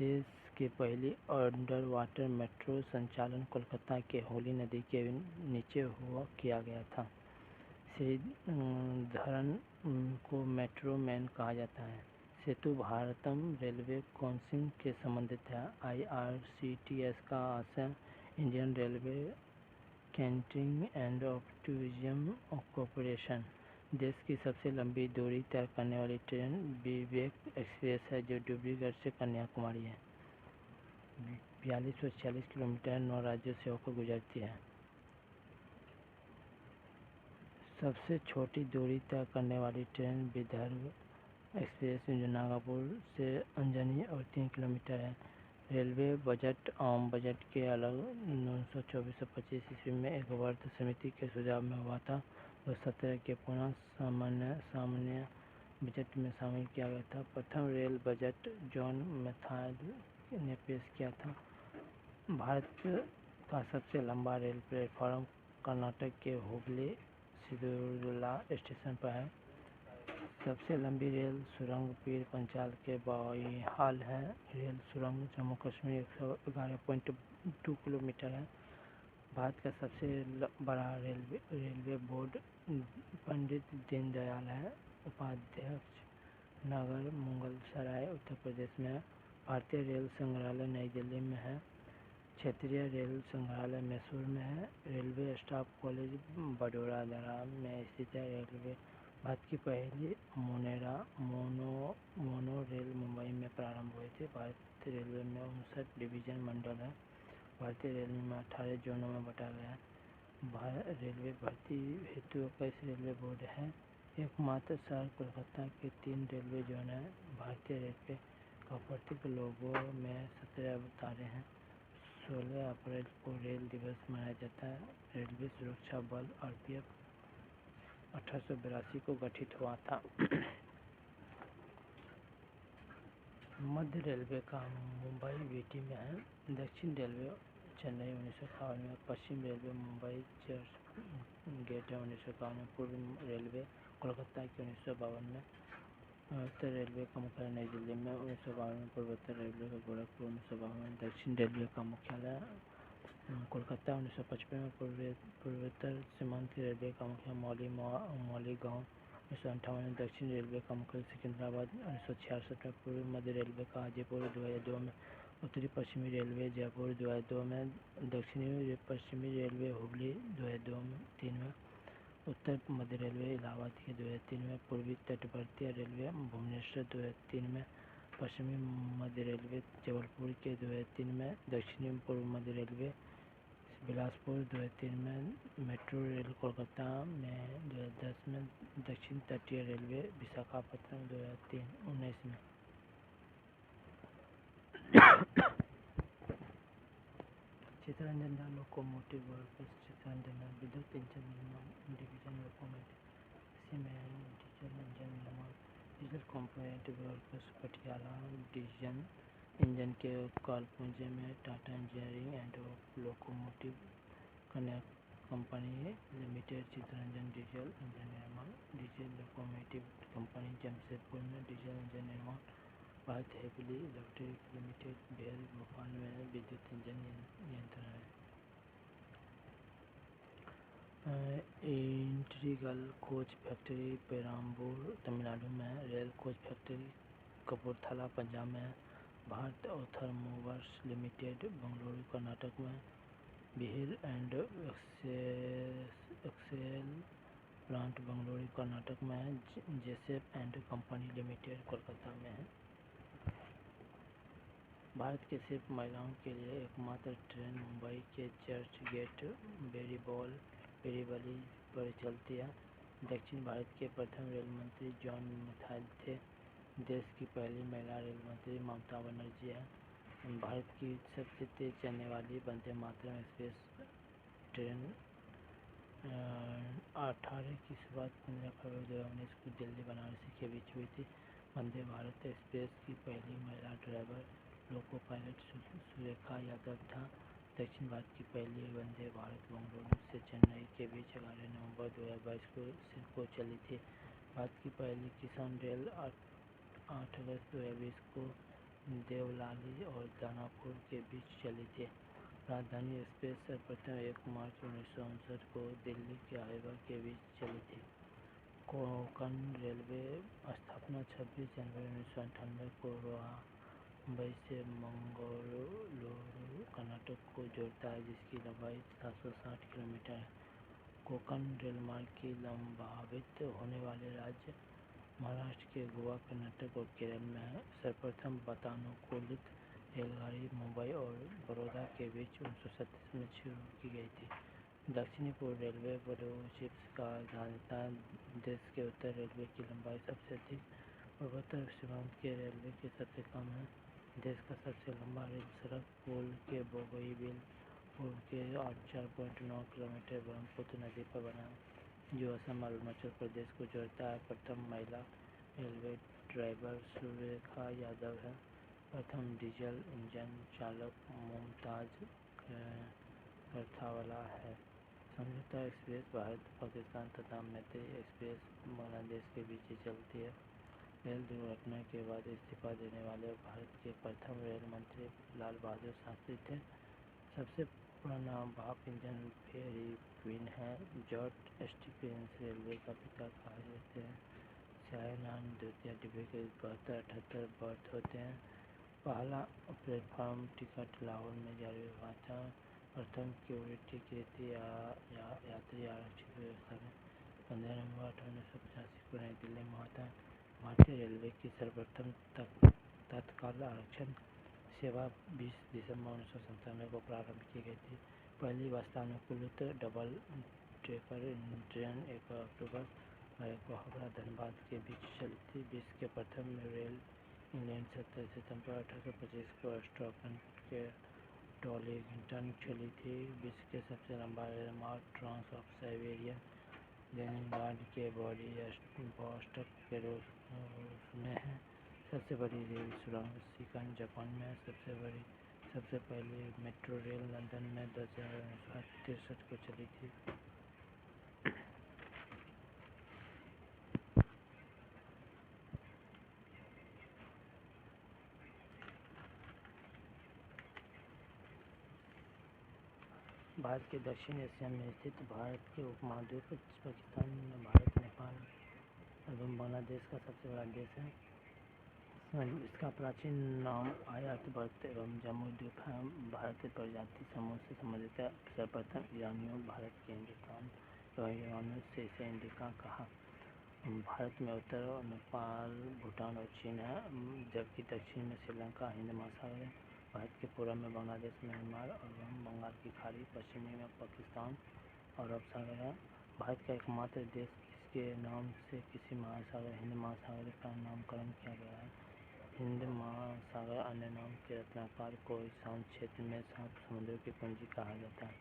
देश की पहली अंडर वाटर मेट्रो संचालन कोलकाता के होली नदी के नीचे किया गया था। श्रीधरन को मेट्रो मैन कहा जाता है। सेतु भारतम रेलवे काउंसिल के संबंधित है। IRCTS का आशय Indian railway catering and optimism corporation. देश की सबसे लंबी दूरी तय करने वाली ट्रेन विवेक एक्सप्रेस है, जो डिब्रूगढ़ से कन्याकुमारी है। 4246 किलोमीटर 9 राज्यों से होकर गुजरती है। सबसे छोटी दूरी तय करने वाली ट्रेन विदर्भ एक्सप्रेस, जो नागपुर से अंजनी और 3 किलोमीटर है। रेलवे बजट आम बजट के अलग 1924-25 ईस्वी में एक वर्ग समिति के सुझाव में हुआ था। 2017 के पुनः सामान्य बजट में शामिल किया गया था। प्रथम रेल बजट जॉन मैथायड ने पेश किया था। भारत का सबसे लंबा रेल प्लेटफॉर्म कर्नाटक के हुबली सिंधुदुर्ग स्टेशन पर है। सबसे लंबी रेल सुरंग पीर पंचाल के बहहाल है। रेल सुरंग जम्मू कश्मीर 111.2 किलोमीटर है। भारत का सबसे बड़ा रेलवे बोर्ड पंडित दीनदयाल है उपाध्याय नगर, मुगलसराय, उत्तर प्रदेश में है। भारतीय रेल संग्रहालय नई दिल्ली में है। क्षेत्रीय रेल संग्रहालय मैसूर में है। रेलवे स्टाफ कॉलेज बड़ौदा में स्थित है। रेलवे भारत की पहली मोनो रेल मुंबई में प्रारंभ हुई थी। भारतीय रेलवे में 59 डिवीजन मंडल है। भारतीय रेलवे में 18 जोनों में बांटा गया है। रेलवे भर्ती हेतु 21 रेलवे बोर्ड है। एकमात्र शहर कोलकाता के 3 रेलवे जोन है। भारतीय रेलवे का प्रतीक लोगो में 17 अवतारे हैं। 16 अप्रैल को रेल दिवस मनाया जाता है। रेलवे सुरक्षा बल RPF 1882 को गठित हुआ था। मध्य रेलवे का मुंबई बीटी में है। दक्षिण रेलवे चेन्नई 1951 में। पश्चिम रेलवे मुंबई चर्च गेट 1951 में। पूर्व रेलवे कोलकाता के 1952 में। उत्तर रेलवे का मुख्यालय नई दिल्ली में 1952 में। पूर्वोत्तर रेलवे का गोरखपुर 1952 में। दक्षिण रेलवे का मुख्यालय कोलकाता 1955 में। पूर्वोत्तर सीमांत रेलवे का मुख्यालय मौलीगांव 1958 में। दक्षिण रेलवे का मुख्यालय सिकंदराबाद 1966 में। पूर्व मध्य रेलवे का हाजीपुर 2002 में। उत्तरी पश्चिमी रेलवे जयपुर 2002 में। दक्षिणी पश्चिमी रेलवे हुबली 2003 में। उत्तर मध्य रेलवे इलाहाबाद के 2003 में। पूर्वी तटवर्ती रेलवे भुवनेश्वर 2003 में। पश्चिमी मध्य रेलवे जबलपुर के 2003 में। दक्षिणी पूर्व मध्य रेलवे बिलासपुर 2003 में। मेट्रो रेल कोलकाता में 2010 में। दक्षिण तटीय रेलवे विशाखापट्टनम 2019 में। चितरंजन लोकोमोटिव वर्क्स चितरंजन विद्युत इंजन निर्माण division locomotive cement diesel engine निर्माण diesel component works Patiala division engine के कालपुंजे में Tata engineering and locomotive company limited, Chittaranjan diesel engine निर्माण, डीजल लोकोमोटिव कंपनी जमशेदपुर में डीजल इंजन निर्माण, भारत हेवी इलेक्ट्रिक लिमिटेड भेल भोपाल में विद्युत इंजन नियंत्रण है। Integral coach factory Perambur Tamil Nadu में, rail coach factory Kapurthala Punjab में, भारत ऑथोमोबाइल्स लिमिटेड बेंगलुरु कर्नाटक में, wheel and axle plant Bengaluru Karnataka में, Jessop and company limited Kolkata में है। भारत की सिर्फ महिलाओं के लिए एकमात्र ट्रेन मुंबई के चर्च गेट बेरीबली पर चलती है। दक्षिण भारत के प्रथम रेल मंत्री जॉन मिथाइल थे। देश की पहली महिला रेल मंत्री ममता बनर्जी है। भारत की सबसे तेज चलने वाली वंदे मातरम एक्सप्रेस ट्रेन 18 की शुरुआत 15 फरवरी 2019 को दिल्ली बनारस के बीच हुई थी। वंदे भारत एक्सप्रेस की पहली महिला driver loco pilot Surekha Yadav था। दक्षिण भारत की पहली वंदे भारत बेंगलुरु से चेन्नई के बीच 11 नवंबर 2022 को चली थी। भारत की पहली किसान रेल 8 अगस्त 2020 को देवलाली और दानापुर के बीच चली थी। राजधानी एक्सप्रेस सर्वप्रथम 1 मार्च 1959 को दिल्ली के अलीबाग के बीच चली थी। कोंकण रेलवे स्थापना 26 जनवरी 1998 को रोहा मुंबई से मंगलुरु कर्नाटक को जोड़ता है, जिसकी लंबाई 760 किलोमीटर है। कोंकण रेलमार्ग की लंबावित होने वाले राज्य महाराष्ट्र के गोवा, कर्नाटक और केरल में है। सर्वप्रथम वातानुकूलित रेलगाड़ी मुंबई और बड़ौदा के बीच 1937 में शुरू की गई थी। दक्षिणी पूर्व रेलवे ब्लू चिप्स का देता है। देश के उत्तर रेलवे की लंबाई सबसे अधिक और उत्तर सीमांत के रेलवे की सबसे कम है। देश का सबसे लंबा रेल सड़क पुल के बोगीबील पुल के 4.9 किलोमीटर ब्रह्मपुत्र नदी पर बना है, जो असम और अरुणाचल प्रदेश को जोड़ता है। प्रथम महिला रेलवे ड्राइवर सुरेखा यादव है। प्रथम डीजल इंजन चालक मुमताज करथावाला है। समझौता एक्सप्रेस भारत पाकिस्तान तथा मैत्री एक्सप्रेस बांग्लादेश के बीच चलती है। रेल दुर्घटना के बाद इस्तीफा देने वाले भारत के प्रथम रेल मंत्री लाल बहादुर शास्त्री थे। सबसे पुराना भाप इंजन पेरिविन है। जॉर्ज स्टीफेंस रेलवे का पिता कहा जाते हैं। शाहीनान द्वितीय डिब्बे के 72-78 बर्थ होते हैं। पहला प्लेटफार्म टिकट लाहौर में जारी हुआ था। प्रथम टिकट यात्री आरक्षित व्यवस्था में 15 नवंबर 1885 को नई दिल्ली में हुआ था। भारतीय रेलवे की सर्वप्रथम तत्काल आरक्षण सेवा 20 दिसंबर 1997 को प्रारंभ की गई थी। पहली वातानुकूलित डबल डेकर ट्रेन 1 अक्टूबर 2001 को हावड़ा धनबाद के बीच चली थी। विश्व के प्रथम रेल इंग्लैंड 17 सितंबर 1825 को स्टॉकटन के टॉलिंगटन चली थी। विश्व के सबसे लंबा रेलमार्ग ट्रांस साइबेरियन लेनिनग्राड के व्लादिवोस्टोक के रूप में है। सबसे बड़ी रेल सुरंग शिकन जापान में है। सबसे पहली मेट्रो रेल लंदन में 10 जनवरी 1963 को चली थी। भारत के दक्षिण एशिया में स्थित भारत के उपमहाद्वीप पाकिस्तान, भारत, नेपाल एवं बांग्लादेश का सबसे बड़ा देश है। इसका प्राचीन नाम आर्यावर्त एवं जम्बूद्वीप है। भारत के प्रजाति समूह से संबंधित है। सर्वप्रथम ईरानियों भारत के हिंदुस्तान एवं यूनानियों से इसे इंडिका कहा। भारत में उत्तर नेपाल, भूटान और चीन है, जबकि दक्षिण में श्रीलंका, हिंद महासागर है। भारत के पूर्व में बांग्लादेश, म्यांमार एवं बंगाल की खाड़ी, पश्चिमी में पाकिस्तान और अरब सागर है। भारत का एकमात्र देश जिसके नाम से किसी महासागर हिंद महासागर का नामकरण किया गया है। हिंद महासागर अन्य नाम के रत्नाकर को ईशान क्षेत्र में 7 समुद्रों की कुंजी कहा जाता है।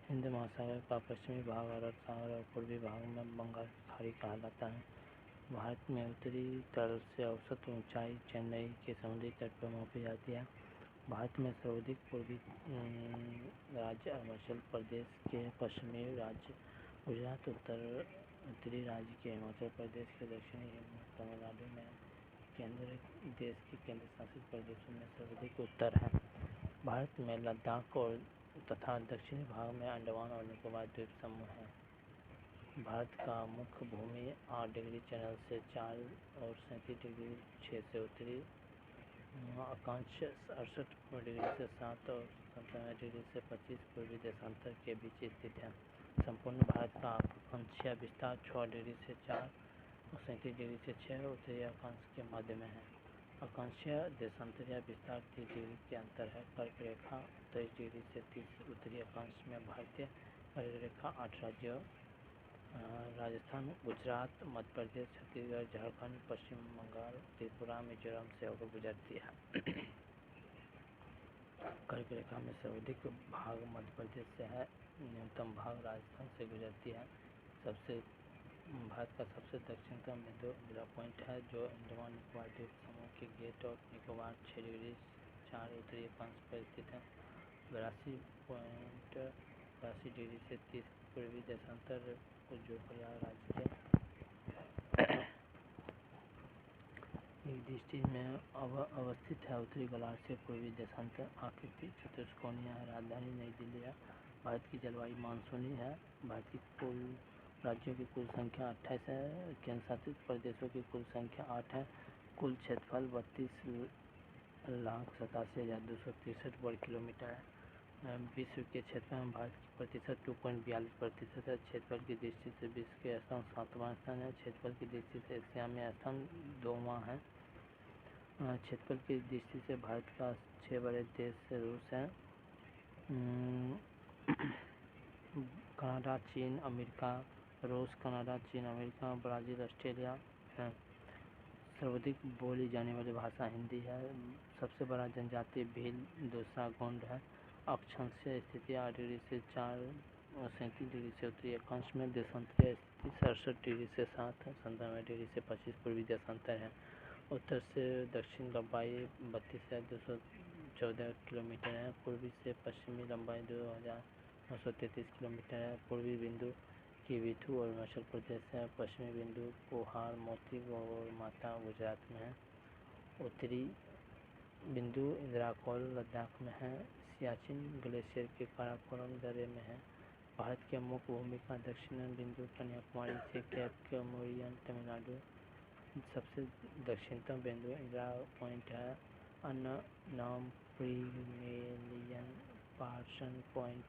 हिंद महासागर का पश्चिमी भाग अरब सागर और पूर्वी भाग में बंगाल की खाड़ी कहलाता है। भारत में उत्तरी तल से औसत ऊंचाई चेन्नई के समुद्री तट पर मापी जाती है। भारत में सर्वाधिक पूर्वी राज्य राज्य अरुणाचल प्रदेश के पश्चिमी राज्य गुजरात, उत्तरी राज्य के हिमाचल प्रदेश के दक्षिणी तमिलनाडु में देश के केंद्र शासित प्रदेशों में सर्वाधिक उत्तर है। भारत में लद्दाख और तथा दक्षिणी भाग में अंडमान और निकोबार द्वीप समूह है। भारत का मुख्य भूमि 8 डिग्री चैनल से 4 और 37 डिग्री 6 से उत्तरी अक्षांश 68 डिग्री से 7 और 97 डिग्री से 25 पूर्वी देशांतर के बीच स्थित है। संपूर्ण भारत का अक्षांशीय विस्तार 6 डिग्री से 4 और 37 डिग्री से 6 उत्तरी अक्षांश के मध्य में है। अक्षांशीय देशांतरीय विस्तार 30 डिग्री के अंतर है। कर्क रेखा 23 डिग्री से 30 उत्तरी अक्षांश में भारतीय कर्क रेखा 8 राज्यों राजस्थान, गुजरात, मध्य प्रदेश, छत्तीसगढ़, झारखंड, पश्चिम बंगाल, त्रिपुरा, मिजोरम से होकर गुजरती है। कर्क रेखा में सर्वाधिक भाग मध्य प्रदेश से है, न्यूनतम भाग राजस्थान से गुजरती है। भारत का सबसे दक्षिणतम बिंदु इंदिरा पॉइंट है, जो अंडमान निकोबार द्वीप समूह के गेट ऑफ निकोबार 6 डिग्री 4 उत्तरी अक्षांश पर स्थित है। 82 डिग्री से 30 पूर्वी देशांतर जो प्रयाग राज्य के एक दृष्टि में अवस्थित है। उत्तरी गोलार्ध से पूर्वी देशांतर आकृति चतुष्कोणीय है। राजधानी नई दिल्ली है। भारत की जलवायु मानसूनी है। भारत की कुल राज्यों की कुल संख्या 28 है। केंद्र शासित प्रदेशों की कुल संख्या 8 है। कुल क्षेत्रफल 32,87,263 वर्ग किलोमीटर है। विश्व के क्षेत्रफल में भारत की प्रतिशत 2.42% है। क्षेत्रफल की दृष्टि से विश्व के स्थान 7वां स्थान है। क्षेत्रफल की दृष्टि से एशिया में स्थान 2वां है। क्षेत्रफल की दृष्टि से भारत का 6 बड़े देश रूस है, कनाडा, चीन, अमेरिका, रूस, कनाडा, चीन, अमेरिका, ब्राज़ील, ऑस्ट्रेलिया है। सर्वाधिक बोली जाने वाली भाषा हिंदी है। सबसे बड़ा जनजातीय भील, दूसरा गोंड है। अक्षांशीय स्थिति 8 डिग्री से 4 और 37 डिग्री से उत्तरी अक्षांश में। देशांतरीय स्थिति 67 डिग्री से 7 है, 97 डिग्री से 25 पूर्वी देशांतर है। उत्तर से दक्षिण लंबाई 32,214 किलोमीटर है। पूर्वी से पश्चिमी लंबाई 2,933 किलोमीटर है। पूर्वी बिंदु किवीथू अरुणाचल प्रदेश है। पश्चिमी बिंदु कोहार, मोती और माता गुजरात में है। उत्तरी बिंदु इंद्राकोल लद्दाख में है। सियाचिन ग्लेशियर के काराकोरम दर्रे में है। भारत के मुख्य भूमि का दक्षिण बिंदु कन्याकुमारी से कैप कोमोरियन तमिलनाडु। सबसे दक्षिणतम बिंदु इंदिरा पॉइंट है। अन्य नाम प्रीमेलियन पार्सन पॉइंट।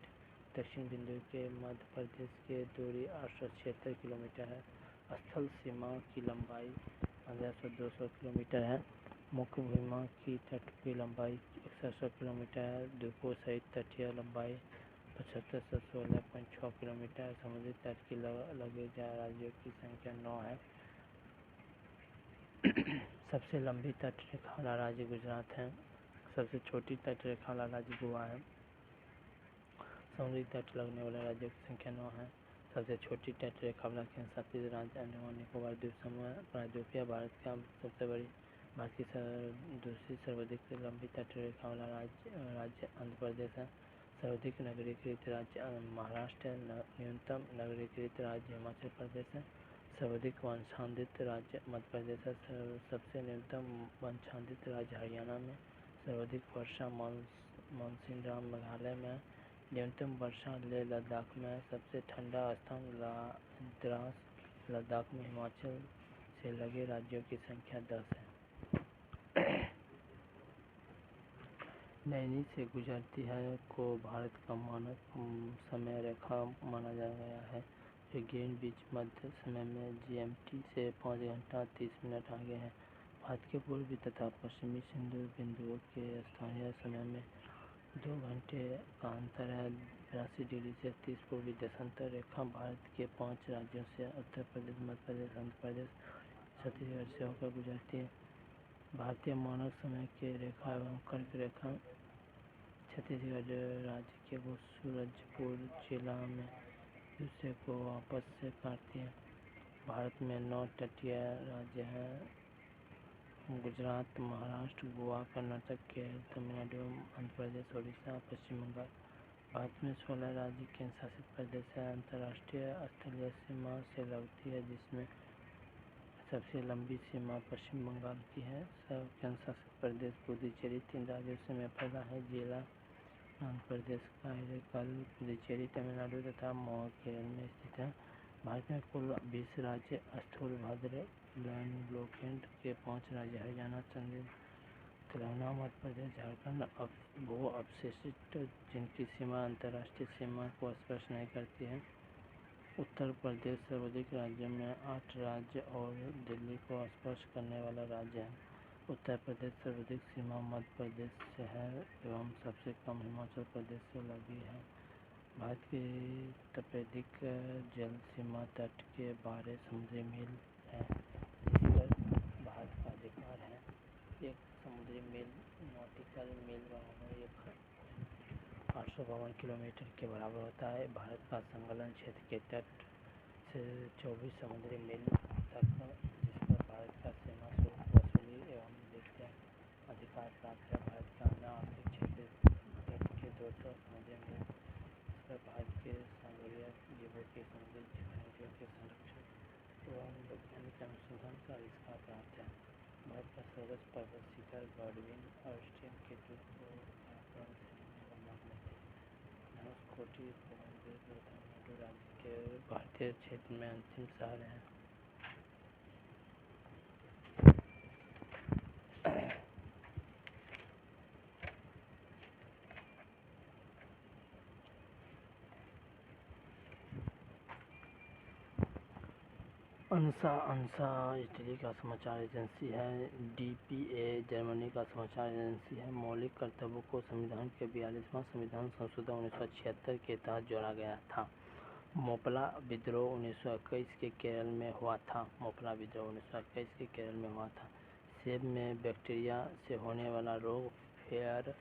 दक्षिण बिंदु के मध्य प्रदेश के दूरी 876 किलोमीटर है। स्थल सीमा की लंबाई 1500-200 किलोमीटर है। मुख्य भूमि की तट की लंबाई 160 किलोमीटर है। द्वीपों सहित तटीय लंबाई 75 से 16.6 किलोमीटर। समुद्री तट की लगे राज्यों की संख्या 9 है। सबसे लंबी तट रेखा वाला राज्य गुजरात है। सबसे छोटी तट रेखा वाला राज्य गोवा है। समुद्री तट लगने वाले राज्यों की संख्या 9 है। सबसे छोटी तट रेखा वाला केंद्र शासित राज्य अंडमान निकोबार द्वीप समूह है। प्रायद्वीपीय भारत की दूसरी सर्वाधिक लंबी तट रेखा वाला राज्य आंध्र प्रदेश है। सर्वाधिक नगरीकृत राज्य महाराष्ट्र है। न्यूनतम नगरीकृत राज्य हिमाचल प्रदेश है। सर्वाधिक वंशांधित राज्य मध्य प्रदेश है। सबसे न्यूनतम वंशांधित राज्य हरियाणा में। सर्वाधिक वर्षा मानसीनराम मेघालय में। न्यूनतम वर्षा लेह लद्दाख में। सबसे ठंडा स्थान द्रास लद्दाख में। हिमाचल से लगे राज्यों की संख्या 10 है। नैनी से गुजरती है को भारत का मानक समय रेखा माना जा गया है, जो ग्रीनविच मध्य समय में GMT से 5 घंटा 30 मिनट आगे है। भारत के पूर्वी तथा पश्चिमी सिंधु बिंदुओं के स्थानीय समय में 2 घंटे का अंतर है। 82 डिग्री से 30 पूर्वी देशांतर रेखा भारत के 5 राज्यों से उत्तर प्रदेश, मध्य प्रदेश, आंध्र प्रदेश, छत्तीसगढ़ से होकर गुजरती है। भारतीय मानक समय के रेखा एवं कर्क रेखा छत्तीसगढ़ राज्य के सूरजपुर जिला में एक दूसरे को आपस से काटती है। भारत में 9 तटीय राज्य हैं: गुजरात, महाराष्ट्र, गोवा, कर्नाटक, केरल, तमिलनाडु, आंध्र प्रदेश, उड़ीसा, पश्चिम बंगाल। भारत में 16 राज्य केंद्र शासित प्रदेश है। अंतर्राष्ट्रीय स्थलीय सीमा से लगती है, जिसमें सबसे लंबी सीमा पश्चिम बंगाल की है। सब केंद्र शासित प्रदेश पुडुचेरी 3 राज्यों से में फैला है। जिला आंध्र प्रदेश, काराईकल पुडुचेरी तमिलनाडु तथा मोह केरल में स्थित है। भारत में कुल 20 राज्य स्थूलभद्र लैंडलॉक्ड के 5 राज्य हरियाणा, चंडीगढ़, तेलंगाना, मध्य प्रदेश, झारखंड भू अवशिष्ट जिनकी सीमा अंतर्राष्ट्रीय सीमा को स्पर्श नहीं करती है। उत्तर प्रदेश सर्वाधिक राज्यों में 8 राज्य और दिल्ली को स्पर्श करने वाला राज्य है। उत्तर प्रदेश सर्वाधिक सीमा मध्य प्रदेश से है एवं सबसे कम हिमाचल प्रदेश से लगी है। भारत की तपेदिक जल सीमा तट के 12 समुद्री मील है, जिस पर भारत का अधिकार है। एक समुद्री मील नॉटिकल मील बराबर 852 किलोमीटर के बराबर होता है। भारत का संलग्न क्षेत्र के तट से 24 समुद्री मील तक, जिस पर भारत का सीमा शुल्क वसूली एवं वित्तीय अधिकार प्राप्त है। भारत का अन्य आर्थिक क्षेत्र तट के 200 समुद्री मील, जिस पर भारत के सागरीय जीवों के समुद्री जीवों के संरक्षण एवं वैज्ञानिक अनुसंधान का अधिकार प्राप्त है। भारत का सर्वोच्च पर्वत शिखर गॉडविन ऑस्टिन के पराक्रम श्रेणी में गणना करते हैं। धनुषकोटी कोयम्बटूर तमिलनाडु राज्य के भारतीय क्षेत्र में अंतिम शहर है। अंसा इटली का समाचार एजेंसी है। डीपीए जर्मनी का समाचार एजेंसी है। मौलिक कर्तव्यों को संविधान के 42वां संविधान संशोधन 1976 के तहत जोड़ा गया था। मोपला विद्रोह 1921 के केरल में हुआ था। मोपला विद्रोह 1921 के केरल में हुआ था। सेब में बैक्टीरिया से होने वाला रोग फेयर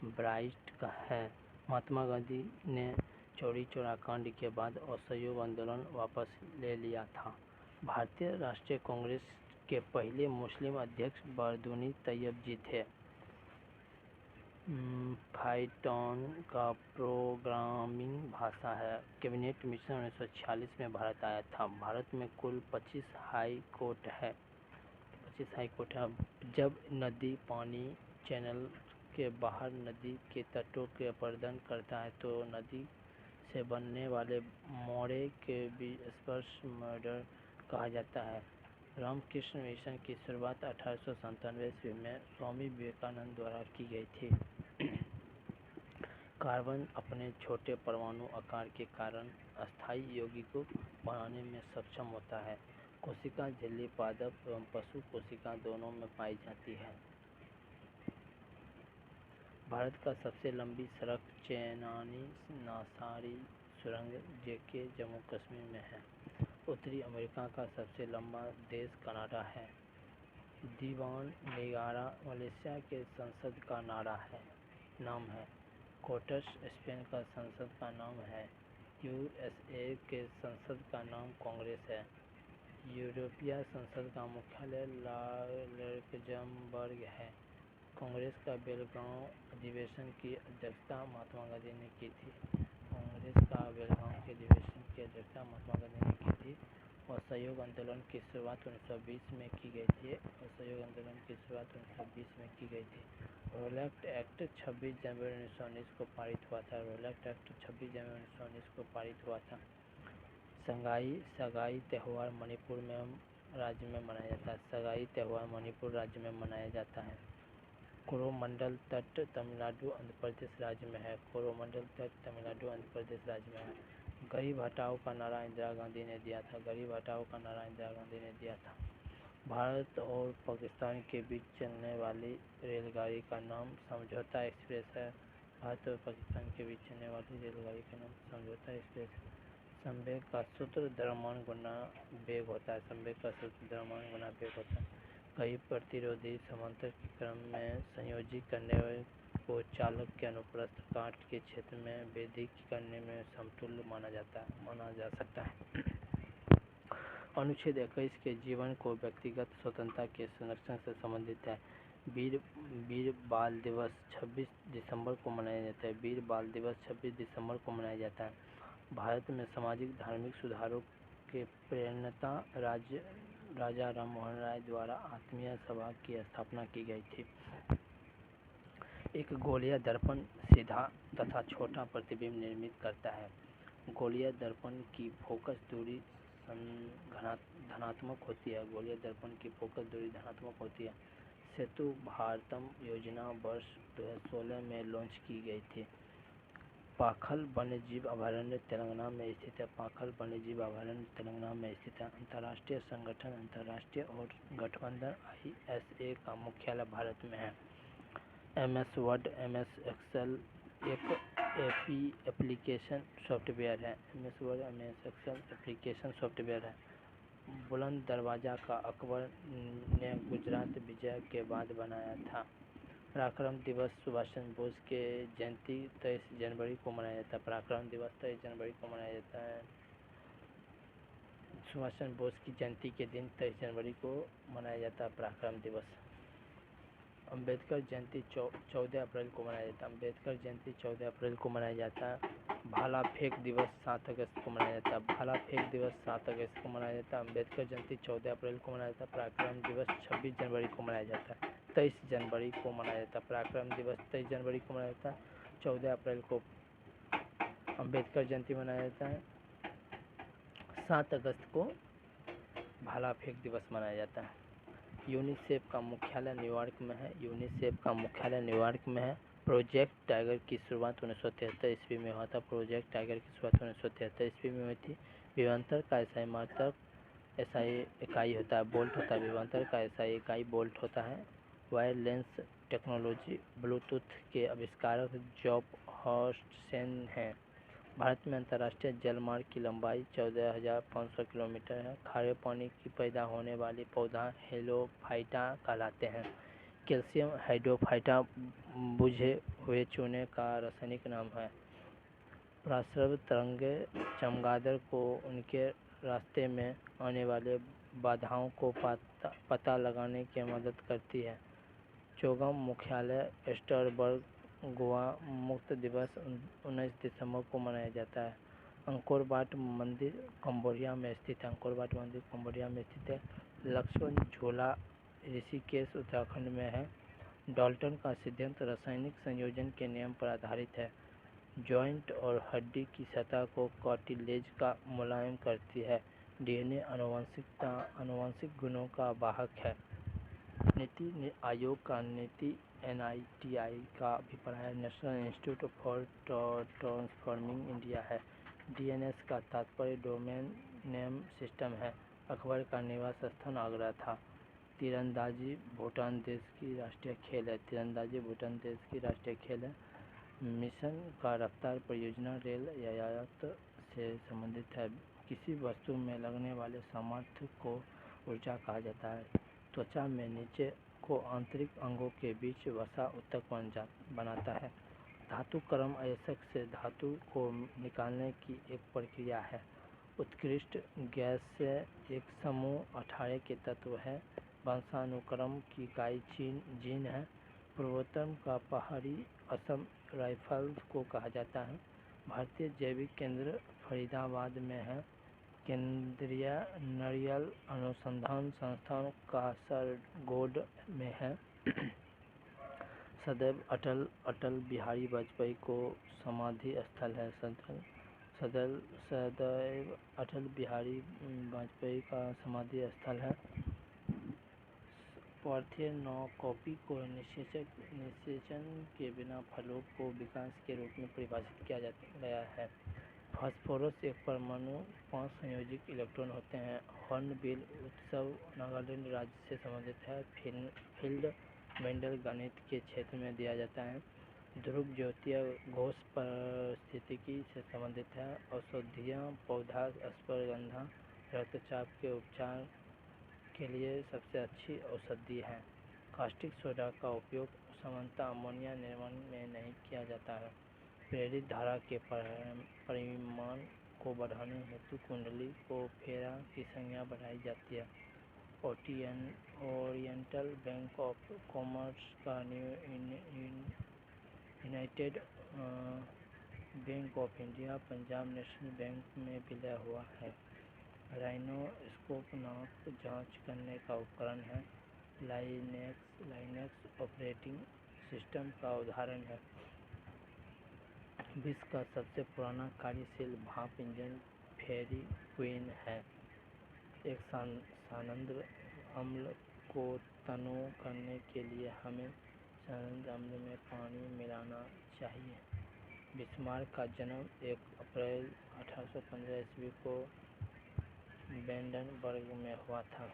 ब्राइट का है। महात्मा गांधी ने चौरी चौरा कांड के बाद असहयोग आंदोलन वापस ले लिया था। भारतीय राष्ट्रीय कांग्रेस के पहले मुस्लिम अध्यक्ष बरदुनी तैयब जी थे। पाइथन का प्रोग्रामिंग भाषा है। कैबिनेट मिशन 1946 में भारत आया था। भारत में कुल 25 हाई कोर्ट है। जब नदी पानी चैनल के बाहर नदी के तटों के अपरदन करता है तो नदी से बनने वाले मोड़े के बीच स्पर्श मर्डर कहा जाता है। रामकृष्ण मिशन की शुरुआत 1897 ईस्वी में स्वामी विवेकानंद द्वारा की गई थी। कार्बन अपने छोटे परमाणु आकार के कारण अस्थायी यौगिकों बनाने में सक्षम होता है। कोशिका झिल्ली पादप एवं पशु कोशिका दोनों में पाई जाती है। भारत का सबसे लंबी सड़क चेनानी नासारी सुरंग जेके जम्मू कश्मीर में है। उत्तरी अमेरिका का सबसे लंबा देश कनाडा है। दीवान निगारा मलेशिया के संसद का नाम है। कोटस स्पेन का संसद का नाम है। यूएसए के संसद का नाम कांग्रेस है। यूरोपीय संसद का मुख्यालय लक्जमबर्ग है। कांग्रेस का बेलगांव अधिवेशन की अध्यक्षता महात्मा गांधी ने की थी। कांग्रेस का बेलगांव के अधिवेशन की अध्यक्षता महात्मा गांधी ने की थी। असहयोग आंदोलन की शुरुआत 1920 में की गई थी। रोलेक्ट एक्ट 26 जनवरी 1919 को पारित हुआ था। सगाई त्योहार मणिपुर राज्य में मनाया जाता है। कोरोमंडल तट तमिलनाडु आंध्र प्रदेश राज्य में है। गरीब हटाओ का नारा इंदिरा गांधी ने दिया था। भारत और पाकिस्तान के बीच चलने वाली रेलगाड़ी का नाम समझौता एक्सप्रेस है। संवेग का सूत्र द्रव्यमान गुना वेग होता है। कई प्रतिरोधी समांतर के क्रम में संयोजित करने को चालक के अनुप्रस्थ काट के क्षेत्र में वृद्धि करने में समतुल्य माना जा सकता है। अनुच्छेद 21 के जीवन को व्यक्तिगत स्वतंत्रता के संरक्षण से संबंधित है। वीर वीर बाल दिवस 26 दिसंबर को मनाया जाता है। वीर बाल दिवस 26 दिसंबर को मनाया जाता है। भारत में सामाजिक धार्मिक सुधारों के प्रेरणता राजा राम मोहन राय द्वारा आत्मीय सभा की स्थापना की गई थी। एक गोलीय दर्पण सीधा तथा छोटा प्रतिबिंब निर्मित करता है। गोलीय दर्पण की फोकस दूरी धनात्मक होती है। गोलीय दर्पण की फोकस दूरी धनात्मक होती है। सेतु भारतम योजना वर्ष 2016 में लॉन्च की गई थी। पाखल वन्यजीव अभयारण्य तेलंगाना में स्थित है। पाखल वन्यजीव अभयारण्य तेलंगाना में स्थित है। अंतर्राष्ट्रीय संगठन अंतर्राष्ट्रीय और गठबंधन ISA का मुख्यालय भारत में है। MS वर्ड MS एक्सेल एक एप्लीकेशन सॉफ्टवेयर है। MS word MS excel application software है। बुलंद दरवाजा का अकबर ने गुजरात विजय के बाद बनाया था। पराक्रम दिवस सुभाष चंद्र बोस के जयंती 23 जनवरी को मनाया जाता है। पराक्रम दिवस 23 जनवरी को मनाया जाता है। सुभाष चंद्र बोस की जयंती के दिन 23 जनवरी को मनाया जाता है पराक्रम दिवस। अम्बेडकर जयंती 14 अप्रैल को मनाया जाता है। अम्बेडकर जयंती 14 अप्रैल को मनाया जाता है। भाला फेंक दिवस 7 अगस्त को मनाया जाता है। भाला फेंक दिवस 7 अगस्त को मनाया जाता है। अम्बेडकर जयंती 14 अप्रैल को मनाया जाता है। पराक्रम दिवस 26 जनवरी को मनाया जाता है। 23 जनवरी को मनाया जाता है। पराक्रम दिवस 23 जनवरी को मनाया जाता है। 14 अप्रैल को अम्बेडकर जयंती मनाया जाता है। 7 अगस्त को भाला फेंक दिवस मनाया जाता है। यूनिसेफ का मुख्यालय न्यूयॉर्क में है। यूनिसेफ का मुख्यालय न्यूयॉर्क में है। प्रोजेक्ट टाइगर की शुरुआत 1973 ईस्वी में हुआ था। प्रोजेक्ट टाइगर की शुरुआत 1973 ईस्वी में हुई थी। विभवांतर का SI मात्रक SI इकाई होता है, बोल्ट होता है। विभवांतर का SI इकाई बोल्ट होता है। वायरलेस टेक्नोलॉजी ब्लूटूथ के आविष्कारक जॉब हॉस्टसन हैं। भारत में अंतर्राष्ट्रीय जलमार्ग की लंबाई 14,500 किलोमीटर है। खारे पानी की पैदा होने वाली पौधा हेलोफाइटा कहलाते हैं। कैल्शियम हाइड्रोफाइटा बुझे हुए चूने का रासायनिक नाम है। पराश्रव तरंगें चमगादड़ को उनके रास्ते में आने वाले बाधाओं को पता लगाने की मदद करती है। चोगम मुख्यालय स्टरबर्ग गोवा मुक्त दिवस 19 दिसंबर को मनाया जाता है। अंकोर वाट मंदिर कंबोडिया में स्थित है। अंकोर वाट मंदिर कंबोडिया में स्थित है। लक्ष्मण झूला ऋषिकेश उत्तराखंड में है। डाल्टन का सिद्धांत रासायनिक संयोजन के नियम पर आधारित है। जॉइंट और हड्डी की सतह को कार्टिलेज का मुलायम करती है। DNA आनुवंशिक गुणों का वाहक है। नीति आयोग का नीति NITI का अभिप्राय national institute for transforming India है। DNS का तात्पर्य डोमेन नेम सिस्टम है। अकबर का निवास स्थान आगरा था। तीरंदाजी भूटान देश की राष्ट्रीय खेल है। तीरंदाजी भूटान देश की राष्ट्रीय खेल है। मिशन का रफ्तार परियोजना रेल यातायात से संबंधित है। किसी वस्तु में लगने वाले सामर्थ्य को ऊर्जा कहा जाता है। त्वचा में नीचे को आंतरिक अंगों के बीच वसा ऊतक बनाता है। धातुकर्म अयस्क से धातु को निकालने की एक प्रक्रिया है। उत्कृष्ट गैस से एक समूह 18 के तत्व है। वंशानुक्रम की इकाई जीन है। पूर्वोत्तर का पहाड़ी असम राइफल्स को कहा जाता है। भारतीय जैविक केंद्र फरीदाबाद में है। केंद्रीय नारियल अनुसंधान संस्थान कासरगोड में है। सदैव अटल बिहारी वाजपेयी को समाधि स्थल है। सदैव अटल बिहारी वाजपेयी का समाधि स्थल है। पार्थिव नौ कॉपी को निषेचन के बिना फलों को विकास के रूप में परिभाषित किया गया है। फास्फोरस एक परमाणु 5 संयोजक इलेक्ट्रॉन होते हैं। हॉर्नबिल उत्सव नागालैंड राज्य से संबंधित है। फील्ड मेंडल गणित के क्षेत्र में दिया जाता है। ध्रुव ज्योतीय घोष पारिस्थितिकी से संबंधित है। औषधीय पौधा अश्वगंधा रक्तचाप के उपचार के लिए सबसे अच्छी औषधि है। कास्टिक सोडा का उपयोग सामान्यतः अमोनिया निर्माण में नहीं किया जाता है। प्रेरित धारा के परिमाण को बढ़ाने हेतु कुंडली को फेरा की संख्या बढ़ाई जाती है। ओरिएंटल बैंक ऑफ कॉमर्स का United bank of India Punjab national bank में विलय हुआ है। राइनोस्कोप नाक जांच करने का उपकरण है। लाइनेक्स ऑपरेटिंग सिस्टम का उदाहरण है। विश्व का सबसे पुराना कार्यशील भाप इंजन फेरी क्वीन है। एक सानंद्र अम्ल को तनों करने के लिए हमें सानंद्र अम्ल में पानी मिलाना चाहिए। बिस्मार्क का जन्म 1 अप्रैल 1815 ईस्वी को बेंडनबर्ग में हुआ था।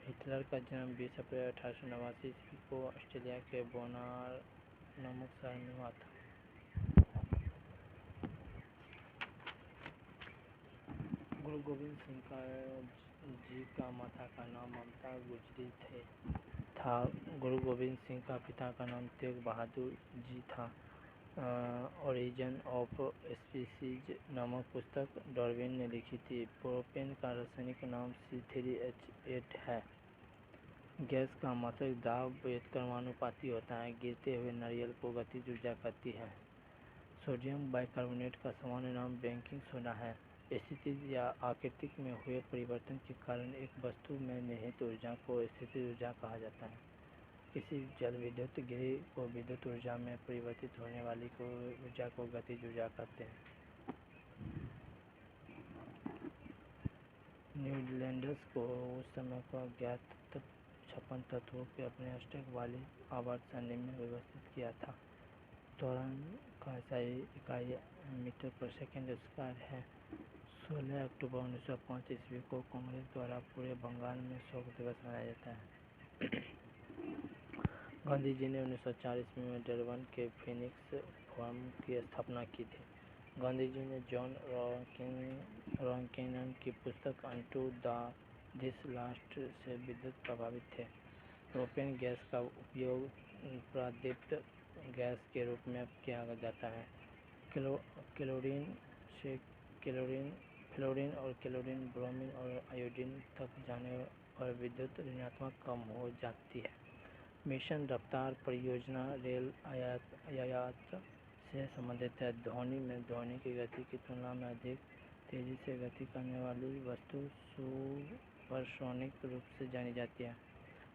हिटलर का जन्म 20 अप्रैल 1889 ईस्वी को ऑस्ट्रेलिया के बोनार नामक शहर में हुआ था। गुरु गोविंद सिंह जी का माता का नाम ममता गुजरी था। गुरु गोविंद सिंह का पिता का नाम तेग बहादुर जी था। ओरिजिन ऑफ स्पीसीज नामक पुस्तक डार्विन ने लिखी थी। प्रोपेन का रासायनिक नाम C3H8 है। गैस का मात्रक दाब व्युत्क्रमानुपाती होता है। गिरते हुए नारियल को गतिज ऊर्जा कहती है। सोडियम बाइकार्बोनेट का सामान्य नाम बेकिंग सोडा है। स्थितिज या आकृति में हुए परिवर्तन के कारण एक वस्तु में निहित ऊर्जा को स्थितिज ऊर्जा कहा जाता है। किसी जल विद्युत गृह को विद्युत ऊर्जा में परिवर्तित होने वाली ऊर्जा को गतिज ऊर्जा कहते हैं। न्यूलैंडर्स को उस समय को ज्ञात 56 तत्वों के अपने अष्टक वाली आवर्त सारणी में व्यवस्थित किया था। त्वरण का इकाई मीटर पर सेकंड स्क्वायर है। 16 अक्टूबर 1905 ईस्वी को कांग्रेस द्वारा पूरे बंगाल में शोक दिवस मनाया जाता है। गांधी जी ने 1904 ईस्वी में डरबन के फीनिक्स फोरम की स्थापना की थी। गांधी जी ने जॉन रॉकिनन की पुस्तक अनटू दिस लास्ट से विद्युत प्रभावित थे। प्रोपेन गैस का उपयोग प्रादीप्त गैस के रूप में किया जाता है। क्लोरीन से फ्लोरीन और क्लोरीन ब्रोमीन और आयोडीन तक जाने पर विद्युत ऋणात्मक कम हो जाती है। मिशन रफ्तार परियोजना रेल यातायात से संबंधित है। ध्वनि में ध्वनि की गति की तुलना में अधिक तेजी से गति करने वाली वस्तु सुपरसोनिक रूप से जानी जाती है।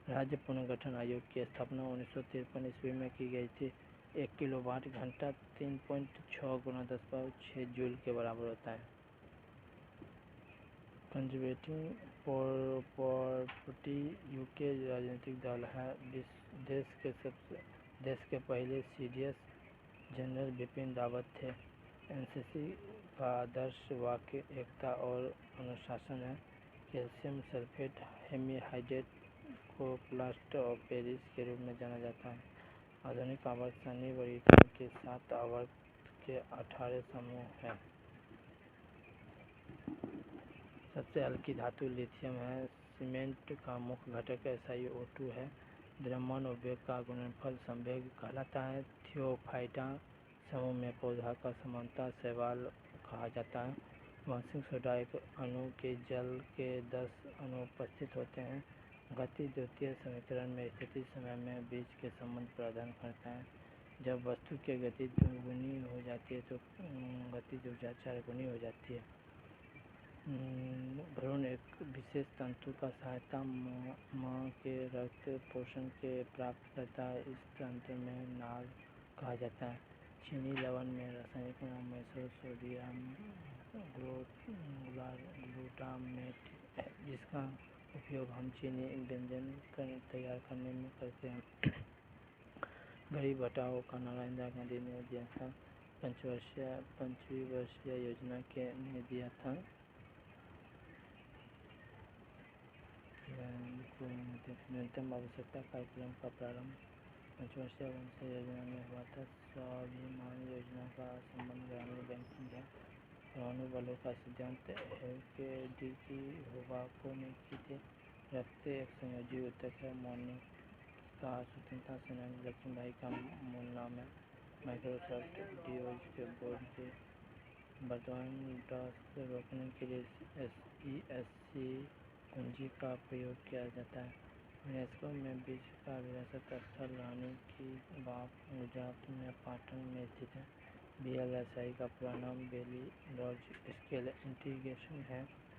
राज्य पुनर्गठन आयोग की स्थापना 1953 ईस्वी में की गई थी। 1 किलोवाट घंटा 3.6 गुना 10⁶ जूल के बराबर होता है। कंजर्वेटिव पार्टी यूके राजनीतिक दल है। देश के पहले सीडीएस जनरल बिपिन रावत थे। एनसीसी का आदर्श वाक्य एकता और अनुशासन है। कैल्शियम सल्फेट हेमीहाइड्रेट को प्लास्टर ऑफ पेरिस के रूप में जाना जाता है। आधुनिक आवर्त सारणी वर्गीकरण के 7 आवर्त के 18 समूह हैं। सबसे हल्की धातु लिथियम है। सीमेंट का मुख्य घटक SiO2 है। द्रव्यमान और वेग का गुणनफल संवेग कहलाता है। थियोफाइटा समूह में पौधा का समानता शैवाल कहा जाता है। वार्षिक सोडा एक अणु के जल के 10 अणु उपस्थित होते हैं। गति द्वितीय समीकरण में स्थिति समय में बीच के संबंध पर अध्ययन करता है। जब वस्तु की गति दुगुनी हो जाती है तो गतिज ऊर्जा 4 गुनी हो जाती है। भ्रूण एक विशेष तंतु का सहायता मां के रक्त पोषण के प्राप्त करता है। इस तंत्र में नाल कहा जाता है। चीनी लवण में रासायनिक नाम सोडियम ग्लूटामेट है, जिसका उपयोग हम चीनी व्यंजन तैयार करने में करते हैं। गरीब हटाओ का नारा इंदिरा गांधी ने दिया था। पंचवीं वर्षीय योजना ने दिया था। न्यूनतम आवश्यकता कार्यक्रम का प्रारंभ पंचवर्षीय वंशज योजना में हुआ था। स्वाभिमान योजना का संबंध ग्रामीण बैंकिंग है। परमाणु बलों का सिद्धांत होबाको ने की थी। रक्त एक संयोजी ऊतक है। मोनिका स्वतंत्रता सेनानी लक्ष्मीबाई का मूल नाम है। माइक्रोसॉफ्ट विंडोज के बोर्ड के वर्तमान DOS रोकने के लिए SES सी कुंजी का प्रयोग किया जाता है। यूनेस्को में विश्व का विरासत स्थल रानी की बाग गुजरात में पाटन में स्थित है। VLSI का पूरा नाम वेली लार्ज स्केल इंटीग्रेशन है।